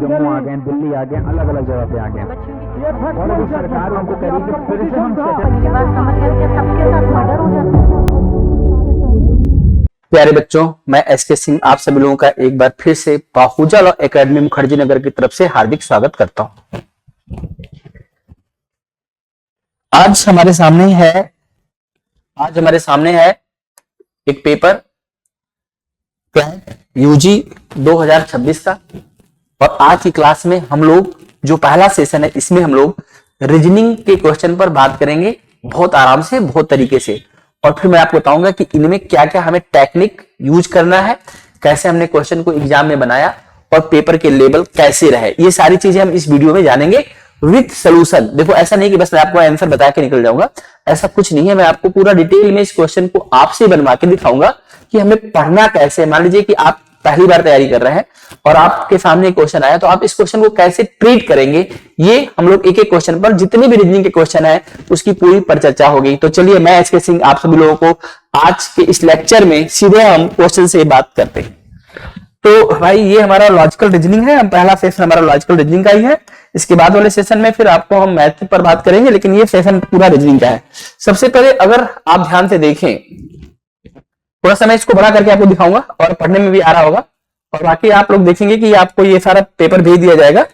जम्मू आ गए, दिल्ली आ गए, अलग अलग जगह पे आ गए और अभी सरकार हमको कह रही है कि फिर से हम मेरी बात समझ गए कि सबके साथ मर्डर हो जाता है। प्यारे बच्चों, मैं एसके सिंह आप सभी लोगों का एक बार फिर से बाहुजा लॉ एकेडमी मुखर्जी नगर की तरफ से हार्दिक स्वागत करता हूं। आज हमारे सामने है एक पेपर क्लैट यूजी 2026 का। और आज की क्लास में हम लोग जो पहला सेशन है इसमें हम लोग रीजनिंग के क्वेश्चन पर बात करेंगे, बहुत आराम से, बहुत तरीके से। और फिर मैं आपको बताऊंगा कि इनमें क्या क्या हमें टेक्निक यूज करना है, कैसे हमने क्वेश्चन को एग्जाम में बनाया और पेपर के लेवल कैसे रहे। ये सारी चीजें हम इस वीडियो में जानेंगे विथ सोल्यूशन। देखो, ऐसा नहीं कि बस मैं आपको आंसर बता के निकल जाऊंगा, ऐसा कुछ नहीं है। मैं आपको पूरा डिटेल में इस क्वेश्चन को आपसे बनवा के दिखाऊंगा कि हमें पढ़ना कैसे। मान लीजिए कि आप पहली बार तैयारी कर रहे हैं और आपके सामने क्वेश्चन आया, तो आप इस क्वेश्चन को कैसे ट्रीट करेंगे, ये हम लोग एक एक क्वेश्चन पर जितने भी रीजनिंग के क्वेश्चन है उसकी पूरी पर चर्चा होगी। तो चलिए, मैं एसके सिंह आप सभी लोगों को आज के इस लेक्चर में सीधे हम क्वेश्चन से बात करते हैं। तो भाई, ये हमारा लॉजिकल रीजनिंग है। हम पहला सेशन हमारा लॉजिकल रीजनिंग का ही है। इसके बाद वाले सेशन में फिर आपको हम मैथ पर बात करेंगे, लेकिन ये सेशन पूरा रीजनिंग का है। सबसे पहले अगर आप ध्यान से देखें, थोड़ा सा मैं इसको बड़ा करके आपको दिखाऊंगा और पढ़ने में भी आ रहा होगा। और बाकी आप लोग देखेंगे कि आपको ये सारा पेपर भेज दिया जाएगा।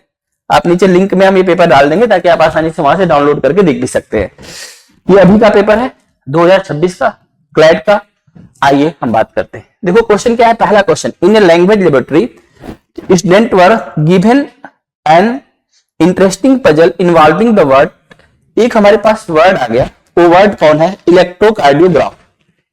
आप नीचे लिंक में हम ये पेपर डाल देंगे ताकि आप आसानी से वहां से डाउनलोड करके देख भी सकते हैं। ये अभी का पेपर है 2026 का क्लैट का। आइए हम बात करते हैं। देखो क्वेश्चन क्या है। पहला question, in a language laboratory student were given an interesting puzzle involving the word. एक हमारे पास वर्ड आ गया, वो वर्ड कौन है? इलेक्ट्रोकार्डियोग्राफ।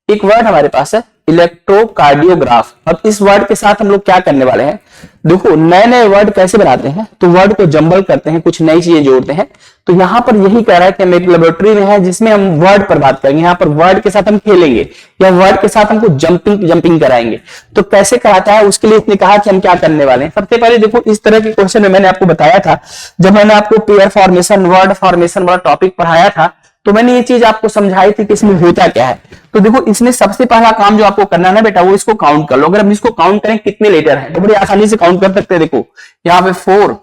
एक वर्ड हमारे पास है इलेक्ट्रोकार्डियोग्राफ। अब इस वर्ड के साथ हम लोग क्या करने वाले हैं? देखो, नए नए वर्ड कैसे बनाते हैं, तो वर्ड को जंबल करते हैं, कुछ नई चीजें जोड़ते हैं। तो यहां पर यही कह रहा है कि हम एक लेबोरेटरी में है जिसमें हम वर्ड पर बात करेंगे। यहाँ पर वर्ड के साथ हम खेलेंगे या वर्ड के साथ हमको जंपिंग कराएंगे। तो कैसे कराता है उसके लिए इसने कहा कि हम क्या करने वाले हैं। सबसे पहले देखो, इस तरह के क्वेश्चन में मैंने आपको बताया था, जब मैंने आपको पेयर फॉर्मेशन, वर्ड फॉर्मेशन वाला टॉपिक पढ़ाया था, तो मैंने ये चीज आपको समझाई थी कि इसमें होता क्या है। तो देखो, इसमें सबसे पहला काम जो आपको करना है ना बेटा, वो इसको काउंट कर लो। अगर हम इसको काउंट करें कितने लेटर हैं, तो बड़ी आसानी से काउंट कर सकते हैं। देखो यहाँ पे 4,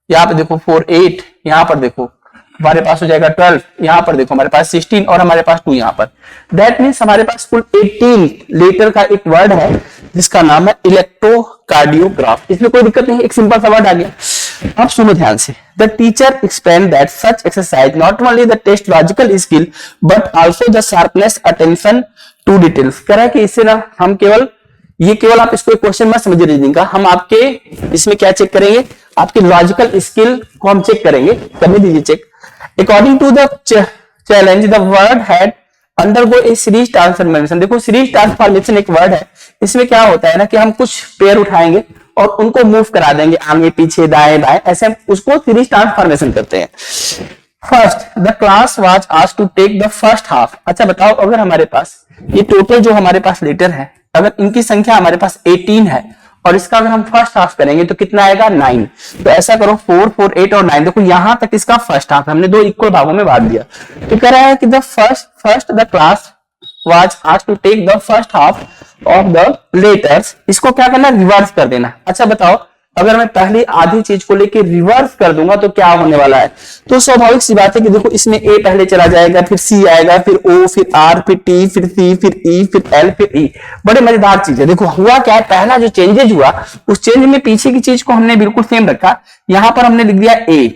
यहाँ पे देखो 4, 8, यहाँ पर देखो हमारे पास हो जाएगा 12, यहाँ पर देखो हमारे पास 16 और हमारे पास 2 यहाँ पर। दैट मीन्स हमारे पास कुल 18 लेटर का एक वर्ड है जिसका नाम है इलेक्ट्रोकार्डियोग्राफ। इसमें कोई दिक्कत नहीं, एक सिंपल सा वर्ड आ गया। अब सुनो ध्यान से। The teacher explained that such exercise not only the test logical skill but also the sharpness attention to details। कह रहा है कि इससे ना हम केवल आप इसको एक क्वेश्चन मत समझिए रीजनिंग का, हम आपके इसमें क्या चेक करेंगे? आपकी लॉजिकल स्किल को हम चेक करेंगे। करने दीजिए check. According to the challenge, the word had undergo a series transformation। देखो, सीरीज ट्रांसफॉर्मेशन एक वर्ड है। इसमें क्या होता है ना कि हम कुछ पेयर उठाएंगे और उनको मूव करा देंगे आगे पीछे दाएं बाएं, ऐसे हम उसको सीरीज ट्रांसफॉर्मेशन करते हैं। First the class was asked to take the first half. अच्छा बताओ, अगर हमारे पास ये टोटल जो हमारे पास लेटर है, अगर इनकी संख्या हमारे पास 18 है और इसका अगर हम फर्स्ट हाफ करेंगे तो कितना आएगा? 9। तो ऐसा करो 4, 4, 8 और 9। देखो यहां तक इसका फर्स्ट हाफ हमने 2 इक्वल भागों में बांट दिया। तो कह रहा है कि the first the class was asked to take the first half of the letters. इसको क्या करना? रिवर्स कर देना। अच्छा बताओ, अगर मैं पहली आधी चीज को लेके रिवर्स कर दूंगा तो क्या होने वाला है? तो स्वाभाविक सी बात है कि देखो, इसमें ए पहले चला जाएगा, फिर सी आएगा, फिर ओ, फिर आर, फिर टी, फिर सी, फिर ई, फिर एल, फिर ई। बड़े मजेदार चीज है। देखो हुआ क्या है, पहला जो चेंजेज हुआ उस चेंज में पीछे की चीज को हमने बिल्कुल सेम रखा। यहां पर हमने लिख दिया ए,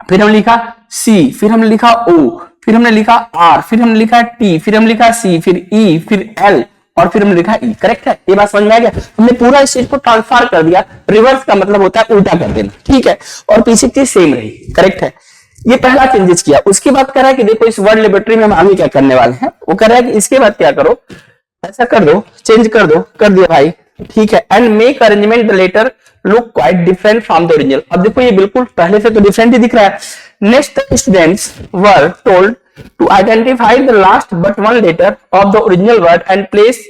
फिर हमने लिखा सी, फिर हमने लिखा ओ, फिर हमने लिखा आर, फिर हमने लिखा टी, फिर हमने लिखा सी, फिर ई, फिर एल और फिर हमने लिखा ई। करेक्ट है? ये बात समझ में आ गया? हमने पूरा इस चीज को ट्रांसफर कर दिया। रिवर्स का मतलब होता है उल्टा कर देना, ठीक है? और पीछे की सेम रही। करेक्ट है? ये पहला चेंजेस किया। उसके बाद कह रहा है कि देखो, इस वर्ड लेबोरेटरी में हम आगे क्या करने वाले हैं। वो कह रहा है कि इसके बाद क्या करो, ऐसा कर दो, चेंज कर दो। कर दिया भाई, ठीक है। And make arrangement the letter look quite different from the original. अब देखो, ये बिल्कुल पहले से तो डिफरेंट ही दिख रहा है। Next the students were told to identify the last but one letter of the original word and place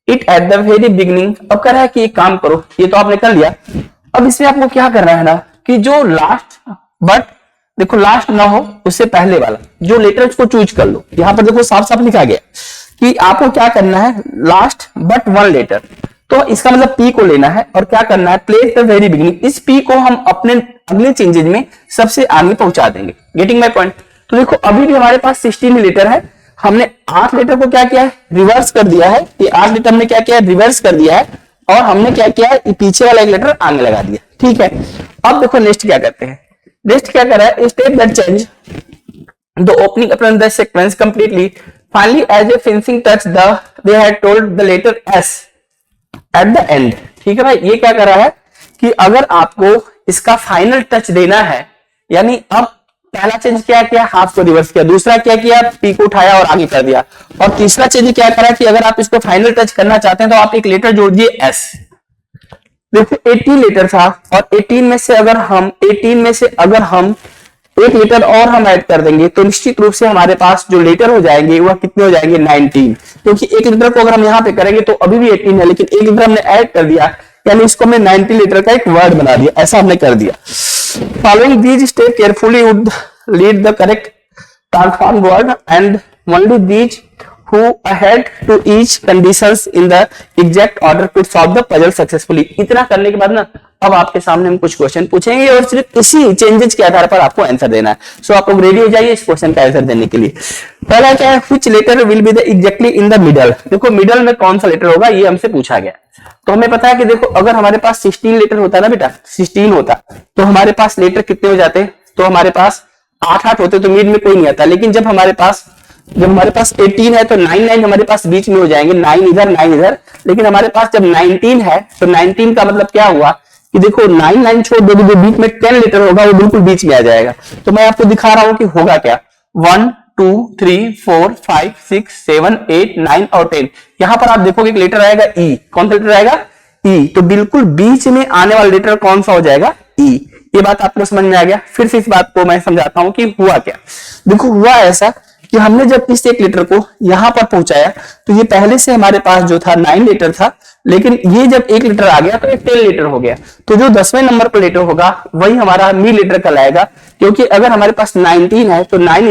it at the very beginning। अब कह रहा है कि एक काम करो, ये तो आपने कर लिया। अब इसमें आपको क्या करना है ना कि जो लास्ट बट देखो लास्ट ना हो उससे पहले वाला जो लेटर्स को चूज कर लो। यहां पर देखो साफ साफ लिखा गया कि आपको क्या करना है, लास्ट बट वन लेटर। तो इसका मतलब P को लेना है और क्या करना है, प्लेस द वेरी बिगिनिंग, इस P को हम अपने अगले चेंजेस में सबसे आगे पहुंचा देंगे। Getting my point. तो देखो अभी भी हमारे पास 16 लीटर है, हमने 8 लीटर को क्या किया है, रिवर्स कर दिया है। ये 8 लीटर हमने क्या किया है, रिवर्स कर दिया है और हमने क्या किया है, पीछे वाला 1 लीटर आगे लगा दिया। ठीक है, अब देखो नेक्स्ट क्या करते हैं, नेक्स्ट क्या कर रहा है, step that change the opening upon the sequence completely finally as a finishing touch the they had told the letter S at the end. ठीक है भाई, ये क्या कर रहा है कि अगर आपको इसका फाइनल टच देना है, यानी अब पहला चेंज क्या किया, हाफ को रिवर्स किया, दूसरा क्या किया, पी को उठाया और आगे कर दिया, और तीसरा चेंज क्या करा कि अगर आप इसको फाइनल टच करना चाहते हैं तो आप एक लेटर जोड़ दिए एस। देखो 18 लीटर था और 18 में से अगर हम 1 लीटर और हम ऐड कर देंगे तो निश्चित रूप से हमारे पास जो लीटर हो जाएंगे वह कितने हो जाएंगे, 19। क्योंकि 1 लीटर को अगर हम यहाँ पे करेंगे तो अभी भी 18 है, लेकिन 1 लीटर हमने ऐड कर दिया, यानी इसको हमने 90 लीटर का एक वर्ड बना दिया, ऐसा हमने कर दिया। Following these step carefully would lead the correct transform word and only these who ahead to each conditions in the exact order could solve the puzzle successfully। इतना करने के बाद ना अब आपके सामने हम कुछ क्वेश्चन पूछेंगे और सिर्फ इसी चेंजेस के आधार पर आपको आंसर देना है। सो आप लोग रेडी हो जाइए इस क्वेश्चन का आंसर देने के लिए। पहला क्या है, which letter will be the exactly in the middle। देखो मिडल में कौन सा लेटर होगा ये हमसे पूछा गया। तो हमें पता है कि देखो अगर हमारे पास 16 लेटर होता ना बेटा, 16 होता तो हमारे पास लेटर कितने हो जाते, तो हमारे पास 8 होते तो मिड में कोई नहीं आता। लेकिन जब हमारे पास 18 है तो 9 हमारे पास बीच में हो जाएंगे, 9 इधर 9 इधर। लेकिन हमारे पास जब 19 है तो 19 का मतलब क्या हुआ कि देखो 9 छोड़ दो, जो बीच में 10 लीटर होगा वो बिल्कुल बीच में आ जाएगा। तो मैं आपको दिखा रहा हूं कि होगा क्या, 1 2 3 4 5 6 7 8 9 और 10। यहां पर आप देखोगे एक लेटर आएगा ई। कौन सा लेटर आएगा, ई। तो बिल्कुल बीच में आने वाला लेटर कौन सा हो जाएगा, ई। ये बात आपको समझ में आ गया। फिर से इस बात को मैं समझाता हूं कि हुआ क्या। देखो हुआ ऐसा कि हमने जब इस 1 लीटर को यहां पर पहुंचाया तो ये पहले से हमारे पास जो था 9 लीटर था, लेकिन ये जब 1 लीटर आ गया तो ये 10 लीटर हो गया। तो जो 10वें नंबर पर लीटर होगा वही हमारा मिड लीटर का लाएगा, क्योंकि अगर हमारे पास 19 है तो 9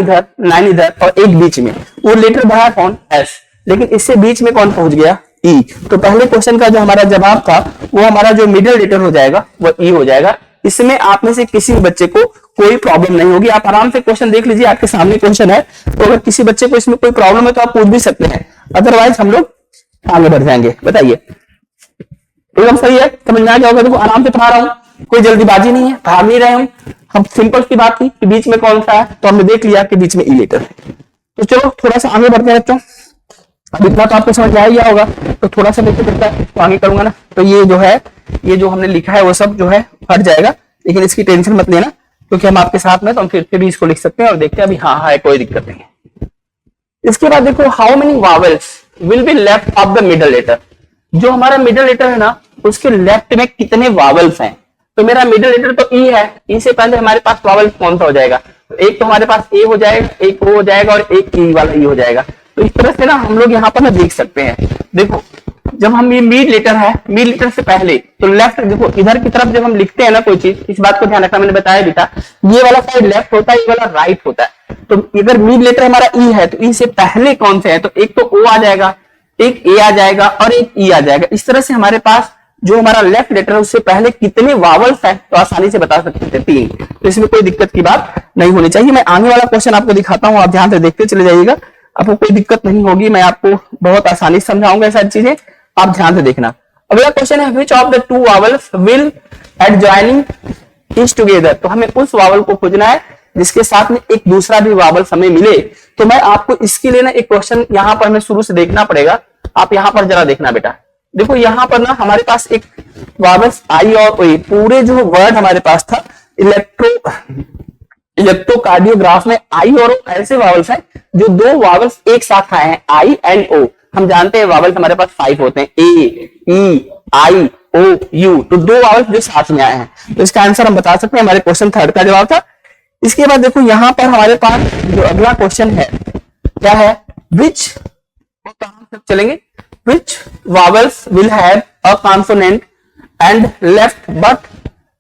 इधर और 1 बीच में, वो लीटर बढ़ा कौन, एस। लेकिन इससे बीच में कौन पहुंच गया, ई। तो पहले क्वेश्चन का जो हमारा जवाब था वो हमारा जो मिडिल लीटर हो जाएगा वो ई हो जाएगा। इसमें आप में से किसी भी बच्चे को कोई प्रॉब्लम नहीं होगी। आप आराम से क्वेश्चन देख लीजिए, आपके सामने क्वेश्चन है, तो अगर किसी बच्चे को इसमें कोई प्रॉब्लम है तो आप पूछ भी सकते हैं, अदरवाइज हम लोग आगे बढ़ जाएंगे। बताइए, एकदम सही है, समझ में आ गया होगा। देखो आराम से पढ़ा रहा हूं, कोई जल्दीबाजी नहीं है, भाग नहीं रहे हम सिंपल सी बात थी कि बीच में कौन सा है, तो हमने देख लिया कि बीच में ई लेटर है। तो चलो थोड़ा सा आगे बढ़ते हैं बच्चों। अब इतना तो आपको समझ में आ गया होगा, तो थोड़ा सा देखते देखते तो आगे करूंगा ना, तो ये जो है, ये जो हमने लिखा है वो सब जो है हट जाएगा, लेकिन इसकी टेंशन मत लेना, क्योंकि हम आपके साथ में तो हम फिर भी इसको लिख सकते हैं और देखते हैं अभी। हाँ है, कोई दिक्कत नहीं है। इसके बाद देखो, how many vowels will be left of the middle letter. जो हमारा मिडल लेटर है ना उसके लेफ्ट में कितने वावल्स हैं। तो मेरा मिडल लेटर तो ई है, ई से पहले हमारे पास वावल कौन सा हो जाएगा, तो एक तो हमारे पास ए हो जाएगा, एक ओ हो जाएगा और एक ई वाला ई हो जाएगा। तो इस तरह से ना हम लोग यहाँ पर ना देख सकते हैं। देखो जब हम ये मिड लेटर है, मिड लेटर से पहले तो लेफ्ट, देखो इधर की तरफ जब हम लिखते हैं ना कोई चीज, इस बात को ध्यान रखना, मैंने बताया भी था, ये वाला साइड लेफ्ट होता है, ये वाला राइट होता है। तो अगर मिड लेटर हमारा ई है तो ई से पहले कौन से है, तो एक तो ओ आ जाएगा, एक ए आ जाएगा और एक ई आ जाएगा। इस तरह से हमारे पास जो हमारा लेफ्ट लेटर है उससे पहले कितने वावल्स हैं तो आसानी से बता सकते हैं, 3। तो इसमें कोई दिक्कत की बात नहीं होनी चाहिए। मैं आगे वाला क्वेश्चन आपको दिखाता हूं, आप ध्यान से देखते चले जाइएगा, आपको कोई दिक्कत नहीं होगी, मैं आपको बहुत आसानी से समझाऊंगा सारी चीजें, आप ध्यान से देखना। अगला क्वेश्चन है, which of the 2 vowels will at joining is together. तो हमें उस वावल को खोजना है जिसके साथ में एक दूसरा भी वावल हमें मिले। तो मैं आपको इसके लिए ना एक क्वेश्चन यहाँ पर हमें शुरू से देखना पड़ेगा, आप यहाँ पर जरा देखना बेटा। देखो यहाँ पर ना हमारे पास एक वावल्स आई और ओ, पूरे जो वर्ड हमारे पास था इलेक्ट्रोकार्डियोग्राफ में आई और ओ ऐसे वावल्स हैं जो 2 वावल्स एक साथ आए हैं, आई एंड ओ। हम जानते हैं वावल्स हमारे पास 5 होते हैं, ए, ई, आई, ओ, यू। तो 2 वावल्स जो साथ में आए हैं, तो इसका आंसर हम बता सकते हैं, हमारे क्वेश्चन 3 का जवाब था। इसके बाद देखो यहाँ पर हमारे पास जो अगला क्वेश्चन है क्या है, विच, चलेंगे, which vowels will have a consonant and left but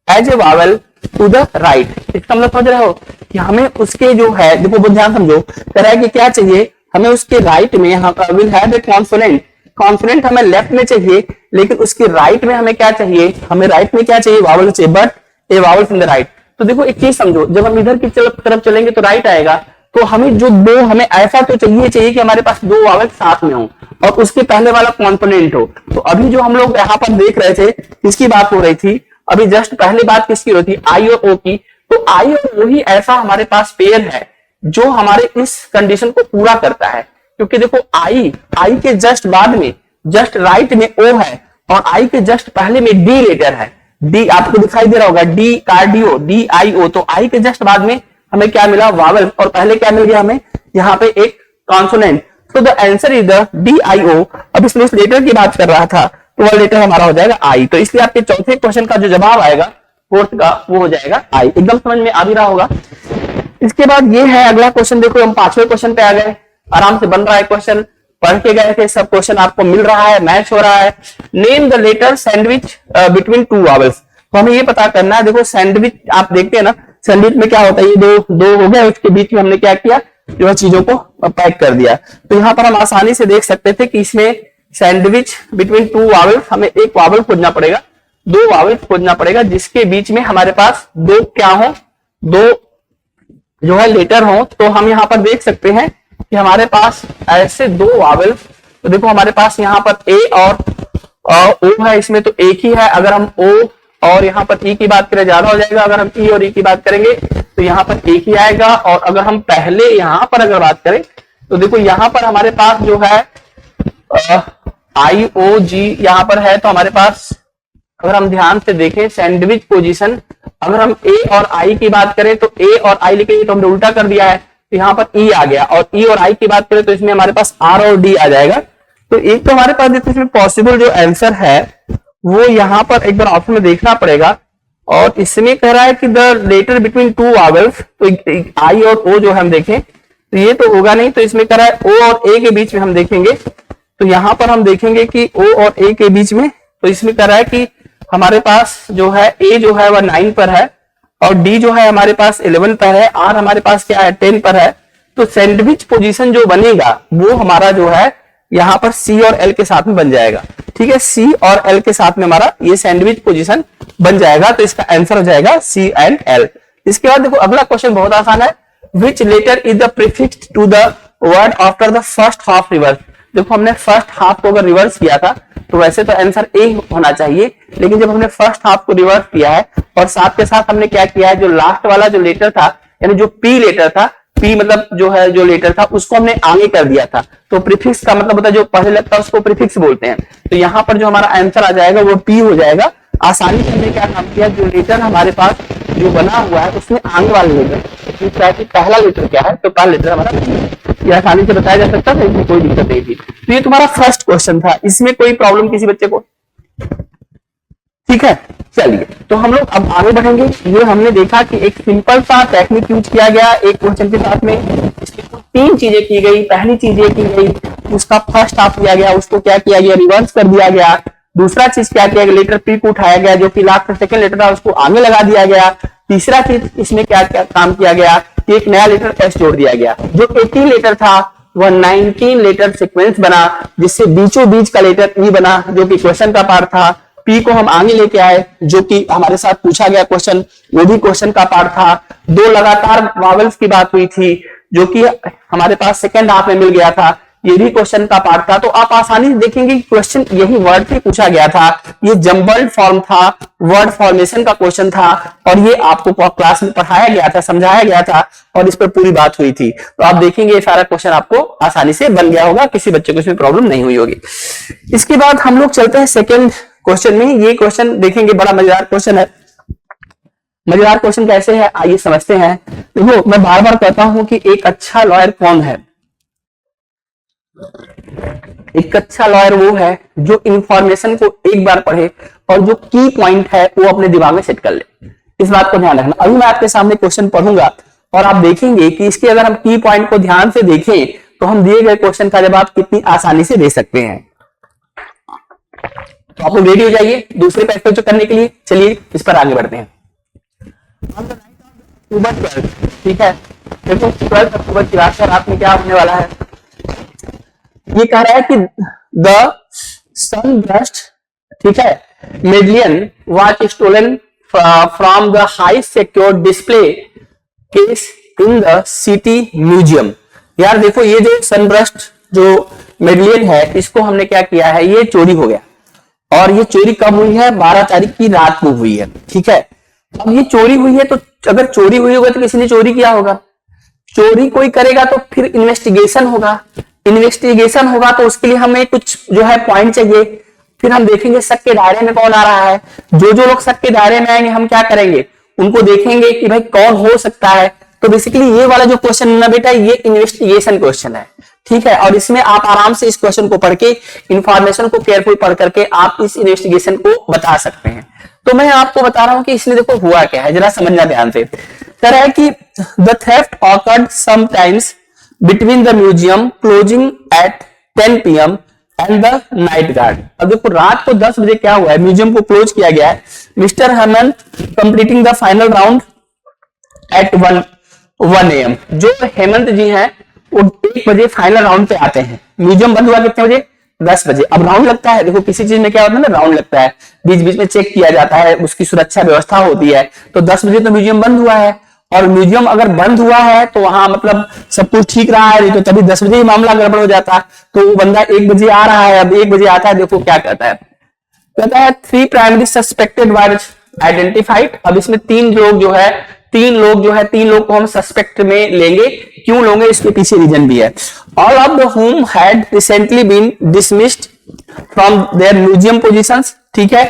as a vowel to the right। इसका मतलब समझ रहे हो कि हमें उसके जो है, देखो बहुत ध्यान समझो, कह रहा है कि क्या चाहिए हमें उसके राइट में will have a consonant। Consonant हमें लेफ्ट में चाहिए, लेकिन उसके राइट में हमें क्या चाहिए, हमें राइट में क्या चाहिए, वावल चाहिए, but A vowels in the right. तो देखो एक चीज समझो, जब हम इधर की तरफ चलेंगे तो राइट आएगा, तो हमें जो दो, हमें ऐसा तो चाहिए कि हमारे पास दो वावल साथ में हो और उसके पहले वाला कॉम्पोनेंट हो। तो अभी जो हम लोग यहाँ पर देख रहे थे, किसकी बात हो रही थी, अभी जस्ट पहले बात किसकी हो रही थी, आई और ओ की। तो आई और ओ ही ऐसा हमारे पास पेयर है जो हमारे इस कंडीशन को पूरा करता है, क्योंकि देखो आई के जस्ट बाद में, जस्ट राइट में ओ है और आई के जस्ट पहले में डी लेटर है, डी आपको दिखाई दे रहा होगा, डी कार्डियो, डी आई ओ। तो आई के जस्ट बाद में हमें क्या मिला, वावल, और पहले क्या मिल गया हमें यहाँ पे एक कॉन्सोनेंट। तो the answer is the D I O. अब इसमें इस लेटर की बात कर रहा था तो वह लेटर हमारा हो जाएगा आई। तो इसलिए आपके चौथे क्वेश्चन का जो जवाब आएगा फोर्थ का, वो हो जाएगा आई। एकदम समझ में आ भी रहा होगा। इसके बाद ये है अगला क्वेश्चन, देखो हम पांचवें क्वेश्चन पे आ गए, आराम से बन रहा है क्वेश्चन, पढ़ के गए थे, सब क्वेश्चन आपको मिल रहा है, मैच हो रहा है। Name the letter sandwich between two vowels. तो हमें ये पता करना है, देखो सैंडविच आप देखते हैं ना, सैंडविच में क्या होता है, ये दो हो गया, उसके बीच में हमने क्या किया, जो है चीजों को पैक कर दिया। तो यहाँ पर हम आसानी से देख सकते थे कि इसमें सैंडविच बिटवीन टू वावल्स, हमें एक वावल खोजना पड़ेगा, दो वावल्स खोजना पड़ेगा जिसके बीच में हमारे पास दो क्या हो, दो जो है लेटर हो। तो हम यहाँ पर देख सकते हैं कि हमारे पास ऐसे दो वावल्स, तो देखो हमारे पास यहाँ पर ए और ओ है, इसमें तो एक ही है। अगर हम ओ और यहाँ पर ई की बात करें ज्यादा हो जाएगा, अगर हम ई और ई की बात करेंगे तो यहाँ पर एक ही आएगा। और अगर हम पहले यहाँ पर अगर बात करें तो देखो यहाँ पर हमारे पास जो है आई ओ जी यहाँ पर है, तो हमारे पास अगर हम ध्यान से देखें सैंडविच पोजीशन, अगर हम ए और आई की बात करें तो ए और आई लिखेंगे तो हमने उल्टा कर दिया है, तो यहाँ पर ई आ गया। और ई और आई की बात करें तो इसमें हमारे पास आर और डी आ जाएगा। तो एक तो हमारे पास देखो इसमें पॉसिबल जो आंसर है वो यहाँ पर एक बार ऑप्शन में देखना पड़ेगा। और इसमें कह रहा है कि the letter between two vowels, तो आई और ओ जो हम देखें तो ये तो होगा नहीं, तो इसमें कह रहा है ओ और ए के बीच में हम देखेंगे, तो यहाँ पर हम देखेंगे कि ओ और ए के बीच में, तो इसमें कह रहा है कि हमारे पास जो है ए जो है वह 9 पर है और डी जो है हमारे पास 11 पर है, आर हमारे पास क्या है 10 पर है। तो सैंडविच पोजीशन जो बनेगा वो हमारा जो है यहाँ पर सी और एल के साथ में बन जाएगा। ठीक है, सी और एल के साथ में हमारा ये सैंडविच पोजीशन बन जाएगा, तो इसका आंसर हो जाएगा सी एंड एल। इसके बाद देखो अगला क्वेश्चन बहुत आसान है, which letter is the prefix to the word after the first half reverse. देखो हमने फर्स्ट हाफ को अगर रिवर्स किया था तो वैसे तो आंसर ए होना चाहिए, लेकिन जब हमने फर्स्ट हाफ को रिवर्स किया है और साथ के साथ हमने क्या किया है, जो लास्ट वाला जो लेटर था यानी जो पी लेटर था, पी मतलब जो है जो लेटर था उसको हमने आगे कर दिया था। तो प्रीफिक्स का मतलब होता है जो पहले लगता है उसको प्रीफिक्स बोलते हैं। तो यहाँ पर जो हमारा आंसर आ जाएगा वो पी हो जाएगा। आसानी से हमने क्या काम किया, जो लेटर हमारे पास जो बना हुआ है उसमें आगे वाला लेटर, पहला लेटर क्या है, तो पहला लेटर हमारा ये आसानी से बताया जा सकता था, इसमें कोई दिक्कत नहीं थी। तो ये तुम्हारा फर्स्ट क्वेश्चन था, इसमें कोई प्रॉब्लम किसी बच्चे को? ठीक है, चलिए तो हम लोग अब आगे बढ़ेंगे। ये हमने देखा कि एक सिंपल सा टेक्निक यूज किया गया एक क्वेश्चन के साथ में, इसकी तीन चीजें की गई। पहली चीज ये की गई, उसका फर्स्ट हाफ लिया गया, उसको क्या किया गया, रिवर्स कर दिया गया। दूसरा चीज क्या किया गया, लेटर पी को उठाया गया, जो कि लास्ट सेकंड लेटर था उसको आगे लगा दिया गया। तीसरा चीज इसमें क्या क्या काम किया गया कि एक नया लेटर एस जोड़ दिया गया। जो 18 लेटर था वह 19 लेटर सीक्वेंस बना, जिससे बीचों बीच का लेटर ई बना, जो कि क्वेश्चन का पार्ट था। पी को हम आगे लेके आए, जो कि हमारे साथ पूछा गया क्वेश्चन, वो भी क्वेश्चन का पार्ट था। दो लगातार वावल्स की बात हुई थी, जो कि हमारे पास सेकंड हाफ में मिल गया था, ये भी क्वेश्चन का पार्ट था। तो आप आसानी से देखेंगे कि क्वेश्चन यही वर्ड से पूछा गया था, ये जम्बल्ड फॉर्म था, वर्ड फॉर्मेशन का क्वेश्चन था, और ये आपको क्लास में पढ़ाया गया था, समझाया गया था, और इस पर पूरी बात हुई थी। तो आप देखेंगे ये सारा क्वेश्चन आपको आसानी से बन गया होगा, किसी बच्चे को इसमें प्रॉब्लम नहीं हुई होगी। इसके बाद हम लोग चलते हैं सेकेंड क्वेश्चन में। ये क्वेश्चन देखेंगे, बड़ा मजेदार क्वेश्चन है। मजेदार क्वेश्चन कैसे है आइए समझते हैं। देखो मैं बार बार कहता हूं कि एक अच्छा लॉयर कौन है। एक अच्छा लॉयर वो है जो इंफॉर्मेशन को एक बार पढ़े और जो की पॉइंट है वो अपने दिमाग में सेट कर ले। इस बात को ध्यान रखना। अभी मैं आपके सामने क्वेश्चन पढ़ूंगा और आप देखेंगे कि इसके अगर हम की पॉइंट को ध्यान से देखें तो हम दिए गए क्वेश्चन का जवाब कितनी आसानी से दे सकते हैं। तो आप लोग रेडी हो जाइए दूसरे पैसे करने के लिए। चलिए इस पर आगे बढ़ते हैं। अक्टूबर 12, ठीक है। देखो 12 अक्टूबर की रात में क्या होने वाला है। ये कह रहा है कि द सनब्रस्ट, ठीक है, medallion was stolen from the high secure display case in the city museum. यार देखो ये जो सनब्रस्ट जो मेडलियन है इसको हमने क्या किया है, ये चोरी हो गया, और ये चोरी कब हुई है, 12 तारीख की रात को हुई है, ठीक है। अब ये चोरी हुई है, तो अगर चोरी हुई होगा तो किसी ने चोरी किया होगा, चोरी कोई करेगा तो फिर इन्वेस्टिगेशन होगा, इन्वेस्टिगेशन होगा तो उसके लिए हमें कुछ जो है पॉइंट चाहिए, फिर हम देखेंगे शक के दायरे में कौन आ रहा है, जो जो लोग शक के दायरे में आएंगे हम क्या करेंगे, उनको देखेंगे कि भाई कौन हो सकता है। तो बेसिकली ये वाला जो क्वेश्चन है ना बेटा, ये इन्वेस्टिगेशन क्वेश्चन है, ठीक है, और इसमें आप आराम से इस क्वेश्चन को पढ़ के इंफॉर्मेशन को केयरफुल पढ़ करके आप इस इन्वेस्टिगेशन को बता सकते हैं। तो मैं आपको बता रहा हूं कि इसमें देखो हुआ क्या है, जरा समझना ध्यान से। कह रहा है कि the theft occurred sometimes between the museum closing at 10 PM and the night guard. अब देखो रात को 10 बजे क्या हुआ है, म्यूजियम को क्लोज किया गया है, Mister Hemant completing the final round at 1 AM। जो हेमंत जी हैं वो 1 बजे फाइनल राउंड पे आते हैं। म्यूजियम बंद हुआ कितने बजे, 10 बजे। अब राउंड लगता है, देखो किसी चीज में क्या होता है ना, राउंड लगता है, बीच बीच में चेक किया जाता है, उसकी सुरक्षा व्यवस्था होती है। तो 10 बजे तो म्यूजियम बंद हुआ है, और म्यूजियम अगर बंद हुआ है तो वहां मतलब सब कुछ ठीक रहा है, नहीं तो तभी 10 बजे ही मामला गड़बड़ हो जाता। तो वो बंदा 1 बजे आ रहा है, अब 1 बजे आता है, देखो क्या कहता है, कहता है 3 प्राइमरी सस्पेक्टेड वर आइडेंटिफाइड। अब इसमें 3 लोग जो है 3 लोग को हम सस्पेक्ट में लेंगे, क्यों लेंगे इसके पीछे रीजन भी है। All of the home had recently been dismissed from their museum positions, ठीक है।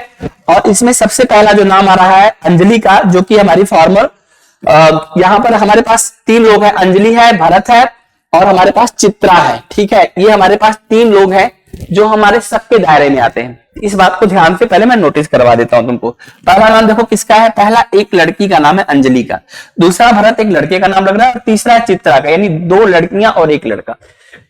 और इसमें सबसे पहला जो नाम आ रहा है अंजलि का, जो कि हमारी फॉर्मर, यहां पर हमारे पास 3 लोग हैं, अंजलि है, भरत है और हमारे पास चित्रा है, ठीक है। ये हमारे पास 3 लोग हैं जो हमारे शक के दायरे में आते हैं। इस बात को ध्यान से पहले मैं नोटिस करवा देता हूं तुमको। पहला नाम देखो किसका है, पहला एक लड़की का नाम है अंजलि का, दूसरा भरत एक लड़के का नाम लग रहा है, और तीसरा है चित्रा का, यानी 2 लड़कियां और 1 लड़का।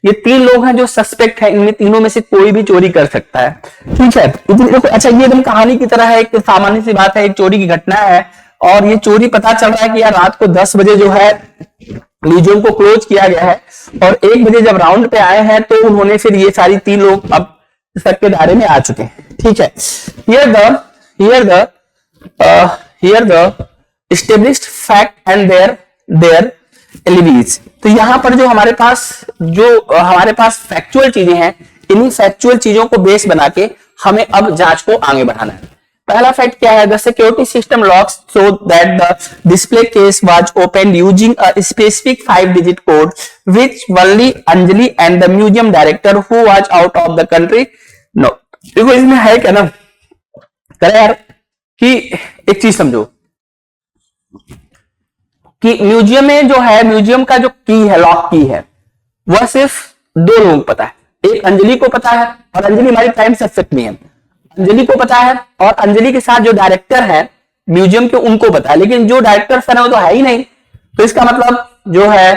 ये 3 लोग हैं जो सस्पेक्ट है, इनमें तीनों में से कोई भी चोरी कर सकता है, ठीक है। देखो अच्छा, ये एकदम कहानी की तरह है, एक सामान्य सी बात है, एक चोरी की घटना है, और ये चोरी पता चल रहा है कि यार रात को 10 बजे जो है म्यूजियम को क्लोज किया गया है, और 1 बजे जब राउंड पे आए हैं तो उन्होंने फिर ये सारी 3 लोग अब शक के दायरे में आ चुके हैं, ठीक है। Here the established fact and their alibi। तो यहां पर जो हमारे पास फैक्चुअल चीजें हैं, इन्हीं फैक्चुअल चीजों को बेस बना के हमें अब जांच को आगे बढ़ाना है। पहला फैक्ट क्या है, the security system locks so that the display case was open using a specific 5-digit code which only Anjali and the museum director who was out of the country know. देखो इसमें है क्या ना, करे यार कि एक चीज समझो कि म्यूजियम में जो है, म्यूजियम का जो की है, लॉक की है, वह सिर्फ 2 लोगों को पता है। एक अंजलि को पता है, और अंजलि हमारी टाइम सस्पेक्ट में है, अंजलि को पता है, और अंजलि के साथ जो डायरेक्टर है म्यूजियम के उनको पता है, लेकिन जो डायरेक्टर सर है वो तो है ही नहीं। तो इसका मतलब जो है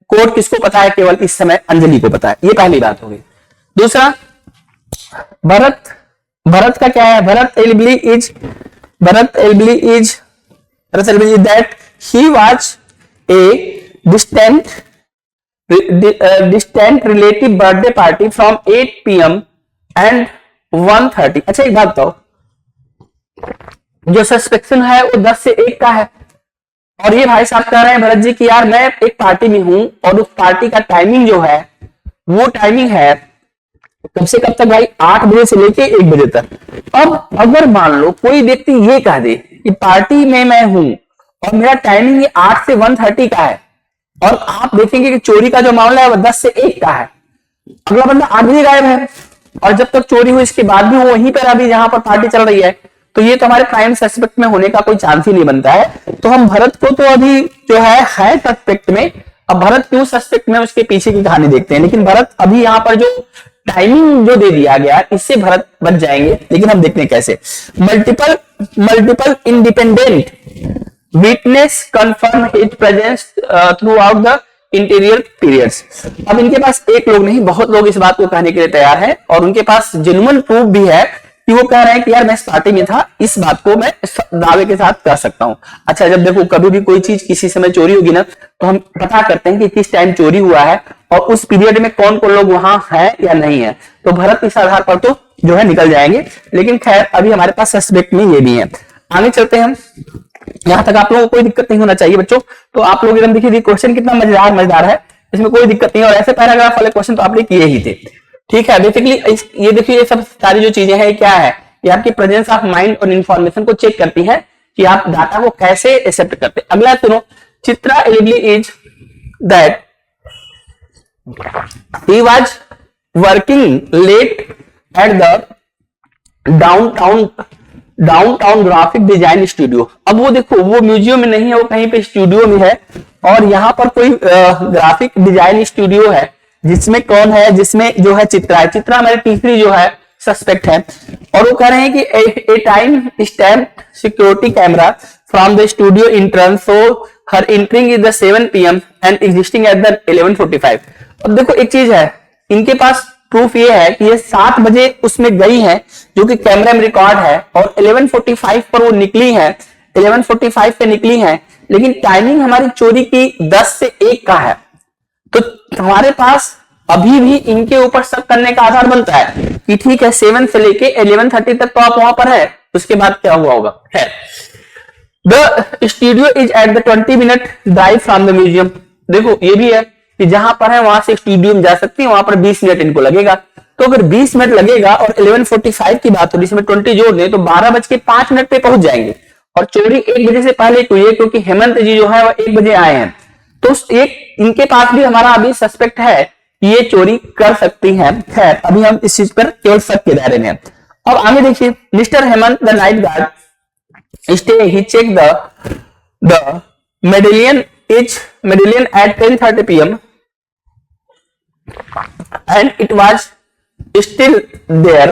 कोड किसको पता है, केवल इस समय अंजलि को पता है। ये पहली बात हो गई। दूसरा, भरत का क्या है, Bharat alibi is that he was a distant relative birthday party from 8 PM and 1:30। अच्छा एक बात बताओ, जो सस्पेक्शन है वो 10 से 1 का है, और ये भाई साहब कह रहे हैं भरत जी कि यार मैं एक पार्टी में हूं, और उस पार्टी का टाइमिंग जो है वो टाइमिंग है कब से कब तक भाई, 8 बजे से लेके 1 बजे तक। अब अगर मान लो कोई व्यक्ति ये कह दे कि पार्टी में मैं हूं और मेरा टाइमिंग ये 8 से 1:30 का है, और आप देखेंगे कि चोरी का जो मामला है वो 10 से 1 का है, अगला बंदा 8 बजे गायब है, और जब तक चोरी हुई इसके बाद भी वो वहीं पर अभी जहां पर पार्टी चल रही है, तो ये तो हमारे प्राइम सस्पेक्ट में होने का कोई चांस ही नहीं बनता है। तो हम भरत को तो अभी जो है सस्पेक्ट में। अब भरत क्यों सस्पेक्ट में, उसके पीछे की कहानी देखते हैं। लेकिन भरत अभी यहाँ पर जो टाइमिंग जो दे दिया गया इससे भरत बच जाएंगे, लेकिन हम देखते हैं कैसे। Multiple independent witness confirm his presence through out the interior periods. अब इनके पास एक लोग नहीं, बहुत लोग इस बात को कहने के लिए तैयार हैं, और उनके पास जेन्युइन प्रूफ भी है कि वो कह रहे हैं कि यार मैं इस पार्टी में था, इस बात को मैं दावे के साथ कह सकता हूं। अच्छा, जब देखो कभी भी कोई चीज किसी समय चोरी होगी ना, तो हम पता करते हैं कि किस टाइम चोरी हुआ है, और उस पीरियड में कौन कौन लोग वहां है या नहीं है। तो भरत इस आधार पर तो जो है निकल जाएंगे, लेकिन खैर अभी हमारे पास सस्पेक्ट में ये भी है। आगे चलते हैं हम, यहां तक आप लोगों को कोई दिक्कत नहीं होना चाहिए बच्चों। तो आप लोग एकदम देखिए क्वेश्चन कितना मजेदार है, इसमें कोई दिक्कत नहीं है, और ऐसे पैराग्राफ वाले क्वेश्चन तो आपने किए ही थे। ठीक है, बेसिकली ये देखिए ये सब सारी जो चीजें हैं क्या है, ये आपकी प्रेजेंस ऑफ माइंड और इंफॉर्मेशन को चेक करती है कि आप डाटा को कैसे एक्सेप्ट करते हैं। अगला सुनो, चित्रा एलिगली is that he was working late at the downtown graphic design studio. अब वो देखो वो म्यूजियम में नहीं है, वो कहीं पे स्टूडियो में है, और यहाँ पर कोई ग्राफिक डिजाइन स्टूडियो है जिसमें कौन है, जिसमें जो है चित्रा है। चित्रा हमारी तीसरी जो है सस्पेक्ट है, और वो कह रहे हैं कि ए time stamp security camera from the studio entrance, so her entering is the 7 PM and existing at the 11:45। अब देखो एक चीज है, इनके पास प्रूफ ये है कि ये 7 बजे उसमें गई है जो कि कैमरे में रिकॉर्ड है, और 11:45 पर वो निकली है, 11:45 पे निकली है, लेकिन टाइमिंग हमारी चोरी की 10 से 1 का है। तो हमारे पास अभी भी इनके ऊपर शक करने का आधार बनता है कि ठीक है 7 से लेके 11:30 तक तो आप वहां पर है, उसके बाद क्या हुआ होगा। है the studio is at the 20-minute drive from the museum. देखो ये भी है कि जहां पर है वहां से स्टूडियो में जा सकती है, वहां पर 20 मिनट इनको लगेगा। तो अगर 20 मिनट लगेगा और 11:45 की बात हो रही, इसमें 20 जोड़ दें तो 12:05 पे पहुंच जाएंगे, और चोरी 1 बजे से पहले हुई है क्योंकि हेमंत जी जो है वो 1 बजे आए हैं। तो एक इनके पास भी हमारा अभी सस्पेक्ट है कि ये चोरी कर सकती है। खैर अभी हम इस चीज पर केवल शक के दायरे में हैं। अब आगे देखिए, Mister Hemant the night guard stay he check the medallion at 10:30 PM and it was still there.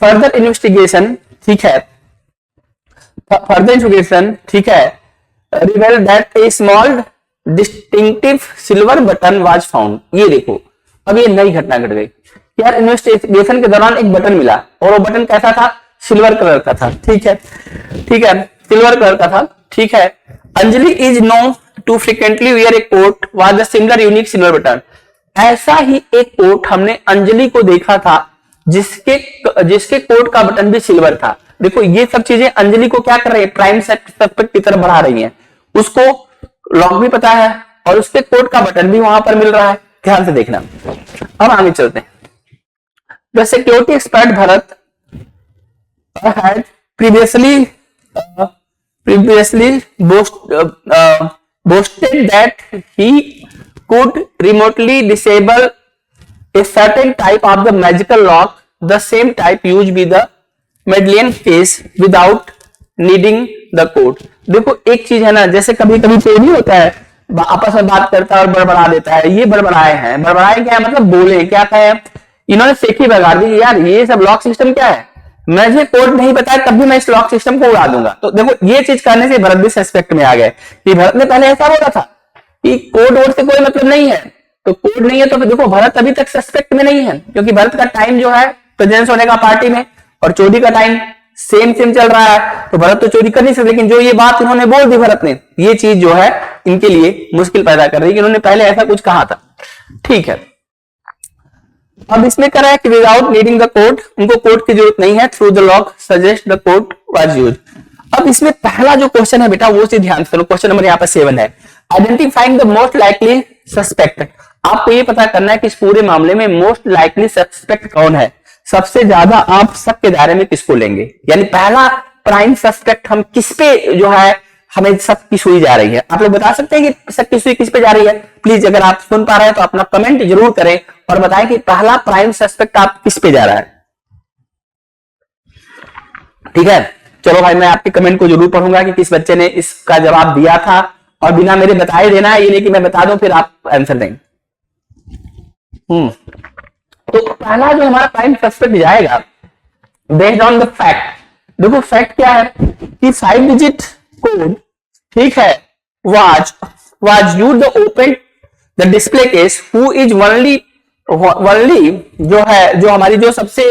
Further investigation, ठीक है, ठीक है, revealed that a small distinctive silver button was found. ये देखो अब ये नई घटना घट गई यार, इन्वेस्टिगेशन के दौरान एक बटन मिला, और वो बटन कैसा था, सिल्वर कलर का था। ठीक है, सिल्वर कलर का था। ठीक है, Anjali is know to frequently wear a coat was the similar unique silver button. ऐसा ही एक कोट हमने अंजलि को देखा था जिसके कोट का बटन भी सिल्वर था। देखो ये सब चीजें अंजलि को क्या कर रही है, प्राइम सस्पेक्ट की तरफ बढ़ा रही हैं। उसको लॉक भी पता है और उसके कोट का बटन भी वहां पर मिल रहा है, ध्यान से देखना। अब आगे चलते हैं। The security expert Bharat had previously boasted that he could remotely disable a certain type of the magical lock, the same type used by the Madeleine case without needing the code. देखो एक चीज है ना, जैसे कभी कभी कोई नहीं होता है आपस में बात करता है और बड़बड़ा देता है, ये बड़बड़ाए हैं। बड़बड़ाए क्या है, मतलब बोले क्या कहे, इन्होंने सेखी बगा दी यार ये सब लॉक सिस्टम क्या है, मुझे कोड नहीं पता है तब भी मैं इस लॉक सिस्टम को उड़ा दूंगा। तो देखो ये चीज करने से भरत भी सस्पेक्ट में आ गए कि भरत ने पहले ऐसा बोला था कि कोड वोड से कोई मतलब नहीं है, तो कोड नहीं है तो देखो भरत अभी तक सस्पेक्ट में नहीं है, क्योंकि भरत का टाइम जो है प्रेजेंस होने का पार्टी में और चोरी का टाइम सेम चल रहा है, तो भरत तो चोरी कर नहीं सकते। लेकिन जो ये बात इन्होंने बोल दी भरत ने, ये चीज जो है इनके लिए मुश्किल पैदा कर रही है कि इन्होंने पहले ऐसा कुछ कहा था। ठीक है, अब इसमें करा है कि विदाउट नीडिंग द कोड, उनको कोड की जरूरत नहीं है, through the lock suggest the code was used. अब इसमें पहला जो क्वेश्चन है बेटा वो से ध्यान से सुनो, क्वेश्चन नंबर यहाँ पर 7 है, identifying the most likely suspect. आपको ये पता करना है कि इस पूरे मामले में मोस्ट लाइकली सस्पेक्ट कौन है, सबसे ज्यादा आप शक के दायरे में किसको लेंगे, यानी पहला प्राइम सस्पेक्ट हम किस पे जो है हमें शक की सुई जा रही है। आप लोग बता सकते हैं कि शक की सुई किस पे जा रही है? प्लीज अगर आप सुन पा रहे हैं तो अपना कमेंट जरूर करें और बताएं कि पहला प्राइम सस्पेक्ट आप किस पे जा रहा है। ठीक है, चलो भाई मैं आपके कमेंट को जरूर पढ़ूंगा कि किस बच्चे ने इसका जवाब दिया था, और बिना मेरे बताए देना है, ये नहीं कि मैं बता दूं फिर आप आंसर दें। तो पहला जो हमारा प्राइम सस्पेक्ट जाएगा बेस्ड ऑन द फैक्ट। देखो फैक्ट क्या है कि 5 डिजिट कोड, ठीक है, was used to open the display case, who is only जो हमारी जो सबसे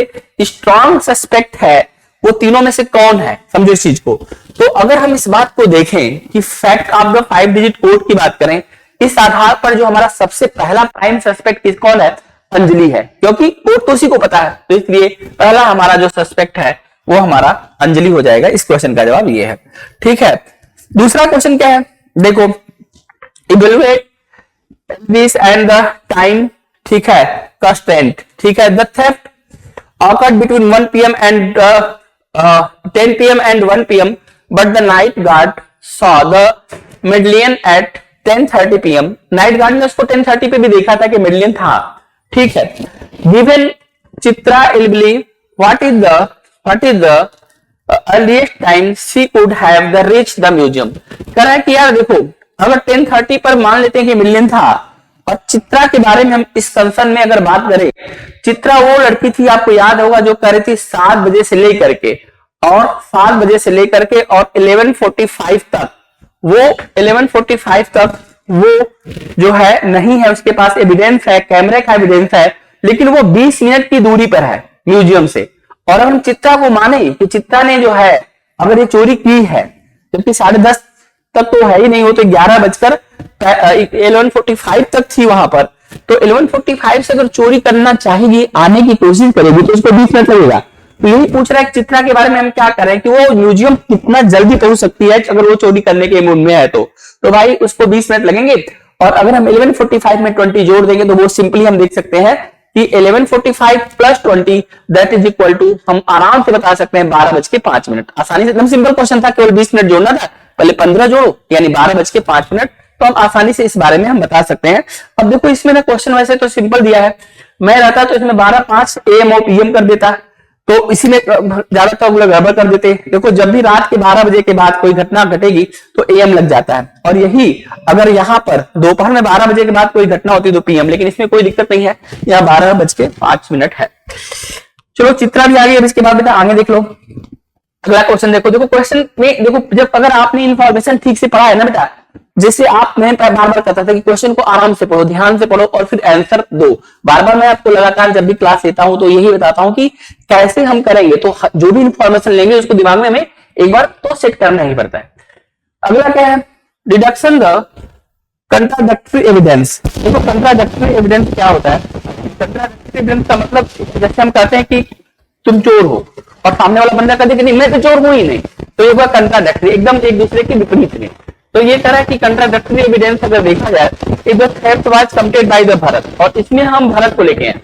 स्ट्रॉन्ग सस्पेक्ट है वो तीनों में से कौन है, समझो इस चीज को। तो अगर हम इस बात को देखें कि fact of the 5 digit code की बात करें, इस आधार पर जो हमारा सबसे पहला प्राइम सस्पेक्ट कौन है, अंजलि है, क्योंकि कोर्ट तो उसी को पता है, तो इसलिए पहला हमारा जो सस्पेक्ट है वो हमारा अंजलि हो जाएगा। इस क्वेश्चन का जवाब ये है। ठीक है, दूसरा क्वेश्चन क्या है, देखो, evaluate this and the time, ठीक है, कंस्टेंट, ठीक है, the theft occurred between 1 p.m. and 10 p.m. and 1 p.m. but the night guard saw the medallion at 10:30 p.m. Night guard ने उसको 10:30 पे भी देखा था कि मेडलियन था। ठीक है, given Chitra alibi what is the earliest time she could have the reach the museum। कह रहा है कि यार देखो, अगर 10:30 पर मान लेते हैं कि मेडलियन था, और चित्रा के बारे में हम इस कंसर्न में अगर बात करें, चित्रा वो लड़की थी, आपको याद होगा, जो कह रही थी 7 बजे से लेकर के और 7 बजे से लेकर के और 11:45 तक, वो 11:45 तक वो जो है नहीं है, उसके पास एविडेंस है, कैमरे का एविडेंस है, लेकिन वो 20 मिनट की दूरी पर है म्यूजियम से। और अगर हम चित्रा को माने कि चित्रा ने जो है अगर ये चोरी की है, जबकि 10:30 तक तो है ही नहीं, वो तो 11:45 तक थी वहां पर, तो 11:45 से अगर चोरी करना चाहेगी, आने की कोशिश करेगी, तो उसको 20 मिनट लगेगा। तो यही पूछ रहा है चित्रा के बारे में हम क्या करें कि वो म्यूजियम कितना जल्दी पहुंच सकती है अगर वो चोरी करने के मूड में है, तो भाई उसको 20 मिनट लगेंगे। और अगर हम 11:45 में 20 जोड़ देंगे तो वो सिंपली हम देख सकते हैं कि 11:45 plus 20 that is equal to, हम आराम से बता सकते हैं 12:05। आसानी से, एकदम सिंपल क्वेश्चन था, केवल 20 मिनट जोड़ना था, पहले 15 जोड़ो यानी 12:05, तो हम आसानी से इस बारे में हम बता सकते हैं। अब देखो, इसमें ना क्वेश्चन वैसे तो सिंपल दिया है, मैं रहता तो इसमें 12:05 AM और PM कर देता, तो इसी में ज्यादातर लोग गड़बड़ कर देते। देखो, जब भी रात के 12 बजे के बाद कोई घटना घटेगी तो AM लग जाता है, और यही अगर यहाँ पर दोपहर में 12 बजे के बाद कोई घटना होती तो PM, लेकिन इसमें कोई दिक्कत नहीं है, यहाँ 12:05 है। चलो, चित्रा भी आ गई। अब इसके बाद बेटा आगे देख लो, अगला क्वेश्चन देखो। क्वेश्चन में देखो, जब अगर आपने इंफॉर्मेशन ठीक से पढ़ा है ना बेटा, जैसे आप, मैं बार बार कहता था कि क्वेश्चन को आराम से पढ़ो, ध्यान से पढ़ो और फिर आंसर दो। बार बार मैं आपको लगातार जब भी क्लास लेता हूं तो यही बताता हूं कि कैसे हम करेंगे, तो जो भी इंफॉर्मेशन लेंगे उसको दिमाग में हमें एक बार तो सेट करना ही पड़ता है। अगला क्या है, डिडक्शन द कंट्राडिक्टरी एविडेंस। देखो, कंट्राडिक्टरी एविडेंस क्या होता है? कंट्राडिक्टरी एविडेंस का मतलब, जैसे हम कहते हैं कि तुम चोर हो और सामने वाला बंदा कहते कि नहीं मैं तो चोर हूं ही नहीं, तो ये हुआ कंट्राडिक्टरी, एकदम एक दूसरे के विपरीत में। तो ये तरह की कंट्राडिक्टरी एविडेंस अगर देखा जाए, it was theft was committed by the Bharat, और इसमें हम भरत को लेके हैं।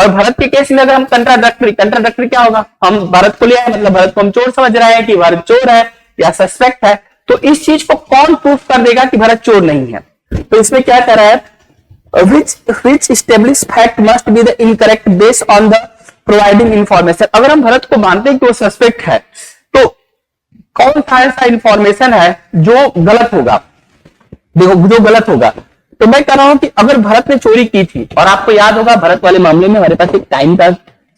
और भरत के केस में अगर हम कंट्राडिक्टरी क्या होगा, हम भरत को ले आए, मतलब भरत को हम चोर समझ रहे हैं कि भरत चोर है या सस्पेक्ट है, तो इस चीज को कौन प्रूफ कर देगा कि भरत चोर नहीं है? तो इसमें क्या कह रहा है, which established fact must be the incorrect based on the providing information। अगर हम भरत को मानते हैं कि वो सस्पेक्ट है, तो कौन सा ऐसा इंफॉर्मेशन है जो गलत होगा? देखो, जो गलत होगा, तो मैं कह रहा हूं कि अगर भरत ने चोरी की थी, और आपको याद होगा भरत वाले मामले में हमारे पास एक टाइम का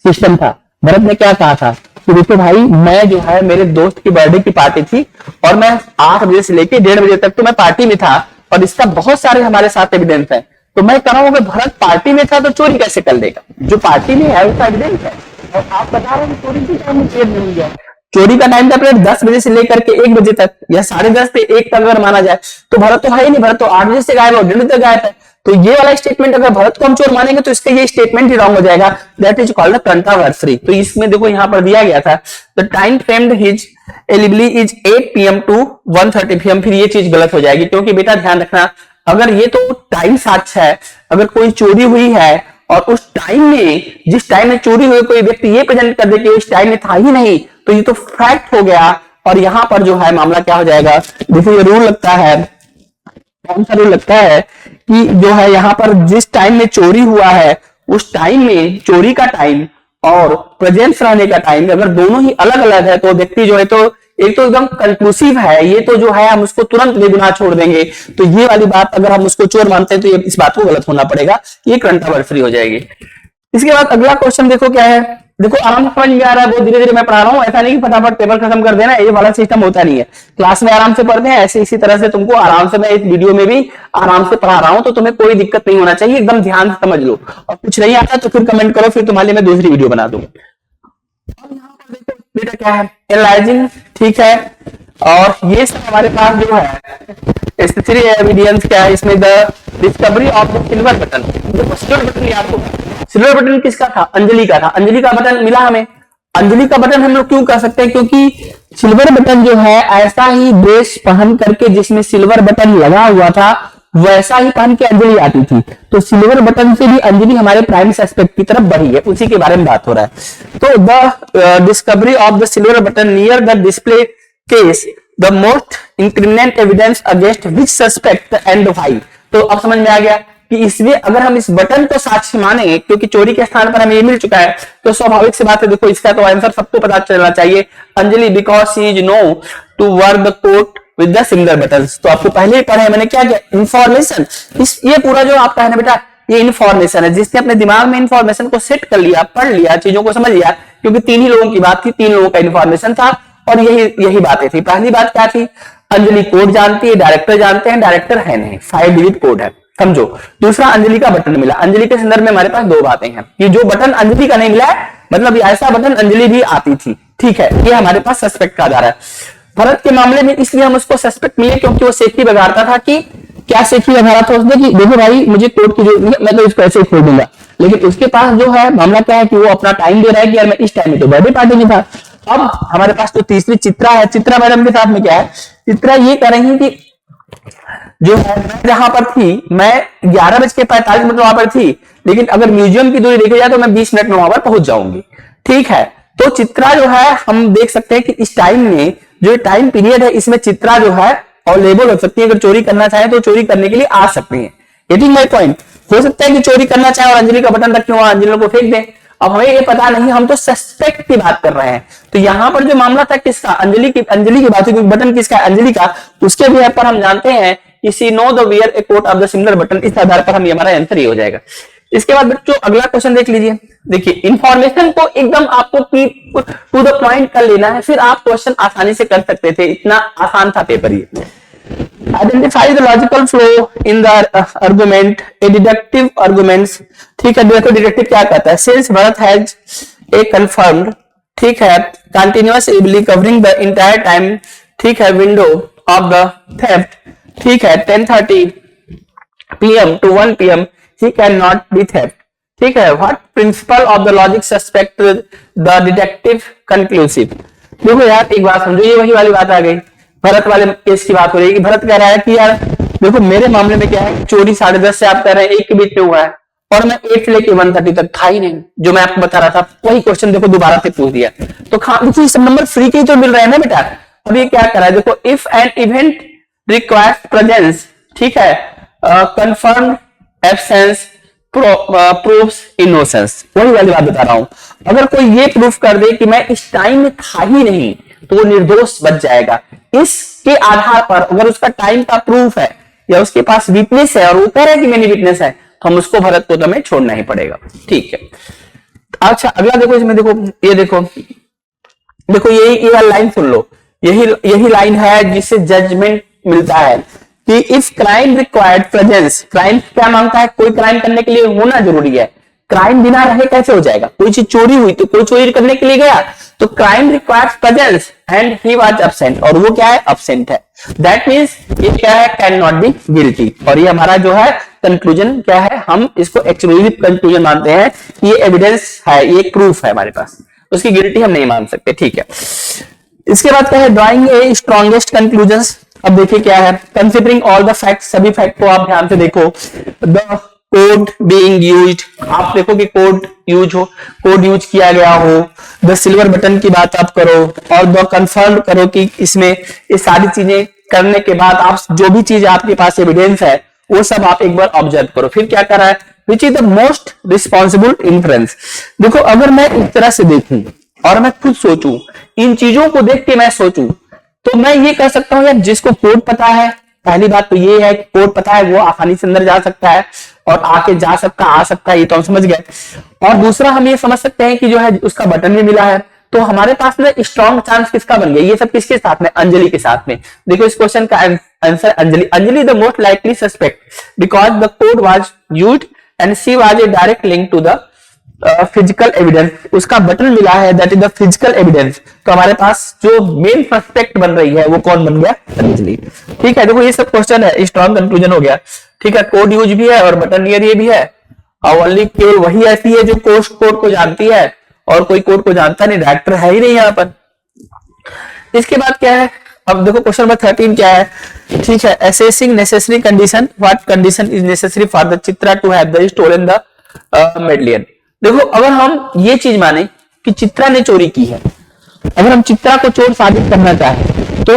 सिस्टम था। भरत ने क्या कहा था कि देखो भाई, मैं जो है मेरे दोस्त की बर्थडे की पार्टी थी और मैं 8 बजे से लेके 1:30 बजे तक तो मैं पार्टी में था, और इसका बहुत सारे हमारे साथ एविडेंस है। तो मैं कह रहा हूं, अगर भरत पार्टी में था तो चोरी कैसे कर देगा? जो पार्टी में है उसका एविडेंस है, और आप बता रहे हैं चोरी की टाइम नहीं है। चोरी का टाइम था पीरियड 10 बजे से लेकर के 1 बजे तक, या 10:30 से 1 तक अगर माना जाए, तो भरत तो है ही नहीं, भरत तो 8 बजे से गायब है और 1:30 तक गायब है। तो ये वाला स्टेटमेंट अगर भरत को हम चोर मानेंगे तो इसका ये स्टेटमेंट ही रॉन्ग हो जाएगा, that is called the controversy. तो इसमें देखो यहाँ पर दिया गया था, the time framed his alibi is 8 PM to 1:30 PM, फिर ये चीज गलत हो जाएगी, क्योंकि बेटा ध्यान रखना, अगर ये तो टाइम सच है, अगर कोई चोरी हुई है और उस टाइम में, जिस टाइम में चोरी हुई, कोई व्यक्ति ये प्रेजेंट कर दे कि इस टाइम में था ही नहीं, तो ये तो फैक्ट हो गया। और यहां पर जो है मामला क्या हो जाएगा, देखो ये रूल लगता है, कौन सा रूल लगता है कि जो है यहाँ पर जिस टाइम में चोरी हुआ है, उस टाइम में चोरी का टाइम और प्रेजेंस रहने का टाइम अगर दोनों ही अलग अलग है, तो व्यक्ति जो है, तो एक तो एकदम कंक्लूसिव है, ये तो जो है हम उसको तुरंत बेगुनाह छोड़ देंगे। तो ये वाली बात अगर हम उसको चोर मानते हैं तो ये इस बात को गलत होना पड़ेगा, ये कंट्रावर्सी हो जाएगी। इसके बाद अगला क्वेश्चन देखो क्या है, देखो आराम से समझ में आ रहा है, बहुत धीरे धीरे मैं पढ़ा रहा हूँ, ऐसा नहीं कि फटाफट पेपर खत्म कर देना, ये वाला सिस्टम होता नहीं है। क्लास में आराम से पढ़ते हैं, ऐसे इसी तरह से तुमको आराम से, मैं इस वीडियो में भी आराम से पढ़ा रहा हूँ, तो तुम्हें कोई दिक्कत नहीं होना चाहिए, एकदम ध्यान से समझ लो। और कुछ नहीं आता तो फिर कमेंट करो, फिर तुम्हारे लिए मैं दूसरी वीडियो बना दूंगा। बेटा क्या है, एनालाइजिंग, ठीक है, और ये सब हमारे पास जो है तीसरी एविडेंस क्या है इसमें, the discovery of the silver button. देखो सिल्वर बटन याद हो, सिल्वर बटन किसका था, अंजलि का था। अंजलि का बटन मिला हमें, अंजलि का बटन हम लोग क्यों कह सकते हैं, क्योंकि सिल्वर बटन जो है ऐसा ही ड्रेस पहन करके जिसमें सिल्वर बटन लगा हुआ था वैसा ही पहन के अंजलि आती थी, तो सिल्वर बटन से भी अंजलि हमारे प्राइम सस्पेक्ट की तरफ बढ़ी है, उसी के बारे में बात हो रहा है। तो the discovery of the silver button near the display case the most incriminating evidence against which suspect and why. तो अब समझ में आ गया कि इसमें अगर हम इस बटन को साक्ष्य माने, क्योंकि चोरी के स्थान पर हमें ये मिल चुका है, तो स्वाभाविक सी बात है, देखो इसका तो आंसर सबको पता चलना चाहिए, Anjali because she is know to work the coat with the similar buttons. तो आपको पहले ही पढ़ा है मैंने, क्या किया, इंफॉर्मेशन। इस ये पूरा जो आपका है ना बेटा, ये इंफॉर्मेशन है, जिसने अपने दिमाग में इंफॉर्मेशन को सेट कर लिया, पढ़ लिया, चीजों को समझ लिया, क्योंकि तीन ही लोगों की बात थी, तीन लोगों का इंफॉर्मेशन था और यही बातें थी। पहली बात क्या थी, अंजलि कोड जानती है, डायरेक्टर जानते हैं, डायरेक्टर है नहीं, 5 डिजिट कोड है, समझो। दूसरा अंजलि का बटन मिला, अंजलि के संदर्भ में हमारे पास दो बातें हैं कि जो बटन अंजलि का नहीं मिला है, मतलब ऐसा बटन अंजलि भी आती थी, ठीक है, ये हमारे पास सस्पेक्ट का आधार है। भरत के मामले में इसलिए हम उसको सस्पेक्ट मिले क्योंकि वो सेखी बगाड़ता था कि क्या सेखी बगाड़ा था उसने कि देखो भाई मुझे कोर्ट की जरूरत नहीं है, मैं तो इसको ऐसे ही छोड़ दूंगा, लेकिन उसके पास जो है मामला क्या है कि वो अपना टाइम दे रहा है कि यार मैं इस टाइम में तो बर्थडे पार्टी में था। अब हमारे पास तो तीसरी चित्रा है, चित्रा मैडम के साथ में क्या है, चित्रा ये कह रही है कि जो है मैं जहां पर थी, मैं 11:45 वहां पर थी, लेकिन अगर म्यूजियम की दूरी देखी जाए तो मैं 20 मिनट में वहां पर पहुंच जाऊंगी, ठीक है। तो चित्रा जो है हम देख सकते हैं कि इस टाइम में जो टाइम पीरियड है इसमें चित्रा जो है अवेलेबल हो सकती है, अगर चोरी करना चाहे तो चोरी करने के लिए आ सकती है। गेटिंग माय पॉइंट, हो सकता है कि चोरी करना चाहे और अंजलि का बटन रखे हो, अंजलि को फेंक दें। अब हमें ये पता नहीं, हम तो सस्पेक्ट की बात कर रहे हैं। तो यहां पर जो मामला था किसका, अंजलि की बात है, बटन किसका, अंजलि का, उसके भी पर हम जानते हैं इसी know the wear a coat of the similar button, इस आधार पर हम हमारा आंसर ये हो जाएगा। इसके बाद बच्चों अगला क्वेश्चन देख लीजिए। देखिए इंफॉर्मेशन को एकदम आपको टू द पॉइंट कर लेना है, फिर आप क्वेश्चन आसानी से कर सकते थे, इतना आसान था पेपर ये। Identify the logical flow in the argument A deductive arguments, ठीक है। देखो डिडक्टिव क्या कहता है, since Bharat has a confirmed, ठीक है, continuous ability covering the entire time, ठीक है, विंडो ऑफ द थेफ्ट, ठीक है, 10:30 PM to 1 PM, he cannot be theft, ठीक है। What principle of the logic suspect the detective conclusive। देखो यार एक बात समझो, ये वही वाली बात आ गई, भरत वाले केस की बात हो रही है कि भरत कह रहा है कि यार देखो मेरे मामले में क्या है, चोरी 10:30 से आप कह रहे हैं 1 के बीच में हुआ है और मैं 8 से लेके 1:30 तक था ही नहीं, जो मैं आपको बता रहा था वही क्वेश्चन देखो दोबारा से पूछ दिया। तो देखिए सब नंबर फ्री के तो मिल रहे हैं ना बेटा। अब ये क्या कर रहा है, देखो if an event requires presence, ठीक है, कंफर्म एब्सेंस प्रूव्स इनोसेंस, वही वाली बात बता रहा हूं। अगर कोई ये प्रूफ कर दे कि मैं इस टाइम में था ही नहीं तो वो निर्दोष बच जाएगा। इसके आधार पर अगर उसका टाइम का प्रूफ है या उसके पास विटनेस है और वो कह रहा है कि मेरी विटनेस है, तो हम उसको भरत को तो हमें छोड़ना ही पड़ेगा, ठीक है। अच्छा अगला देखो, इसमें देखो ये देखो यही लाइन सुन लो, यही लाइन है जिससे जजमेंट मिलता है कि if crime required presence, crime क्या मांगता है, कोई क्राइम करने के लिए होना जरूरी है, क्राइम बिना रहे कैसे हो जाएगा, कोई चीज चोरी हुई तो कोई चोरी करने के लिए गया तो crime requires presence and he was absent, और वो क्या है, एब्सेंट है, दैट मींस ये क्या है, कैन नॉट बी गिल्टी। और ये हमारा जो है कंक्लूजन क्या है, हम इसको एक्सक्लूसिव कंक्लूजन मानते हैं, ये एविडेंस है, ये प्रूफ है हमारे पास, उसकी गिल्टी हम नहीं मान सकते, ठीक है। इसके बाद क्या है, ड्राइंग ए स्ट्रॉन्गेस्ट कंक्लूजन्स। अब देखिए क्या है, कंसिडरिंग ऑल द फैक्ट्स, सभी फैक्ट को आप ध्यान से देखो, द कोड बीइंग यूज्ड, आप देखो कि कोड यूज किया गया हो, द सिल्वर बटन की बात आप करो और द कंफर्म करो कि इसमें ये सारी चीजें करने के बाद आप जो भी चीज आपके पास एविडेंस है वो सब आप एक बार ऑब्जर्व करो। फिर क्या कर रहा है, which is the most responsible inference. देखो अगर मैं इस तरह से देखूं और मैं खुद सोचूं, इन चीजों को देख के मैं सोचूं, तो मैं ये कह सकता हूं यार जिसको कोड पता है, पहली बात तो ये है कि कोड पता है वो आसानी से अंदर जा सकता है और आके जा सकता आ सकता है, ये तो हम समझ गए। और दूसरा हम ये समझ सकते हैं कि जो है उसका बटन भी मिला है, तो हमारे पास में स्ट्रॉन्ग चांस किसका बन गया, ये सब किसके साथ में, अंजलि के साथ में। देखो इस क्वेश्चन का answer Anjali the most likely suspect because the code was used and she was a direct link to the physical evidence, उसका बटन मिला है, that is the physical evidence. तो हमारे पास जो मेन सस्पेक्ट बन रही है वो कौन बन गया? पतंजलि। ठीक है, देखो ये सब क्वेश्चन है, स्ट्रॉन्ग कंक्लूजन हो गया। ठीक है, कोड यूज भी है और बटन नियर ये भी है, और ओनली केवल वही ऐसी है जो कोड को जानती है और कोई कोड को जानता नहीं, डायरेक्टर है ही नहीं यहाँ पर। इसके बाद क्या है, अब देखो क्वेश्चन नंबर 13 क्या है। ठीक है, assessing necessary condition, what condition is necessary for the Chitra to have the stolen the medallion. देखो अगर हम ये चीज माने कि चित्रा ने चोरी की है, अगर हम चित्रा को चोर साबित करना चाहें तो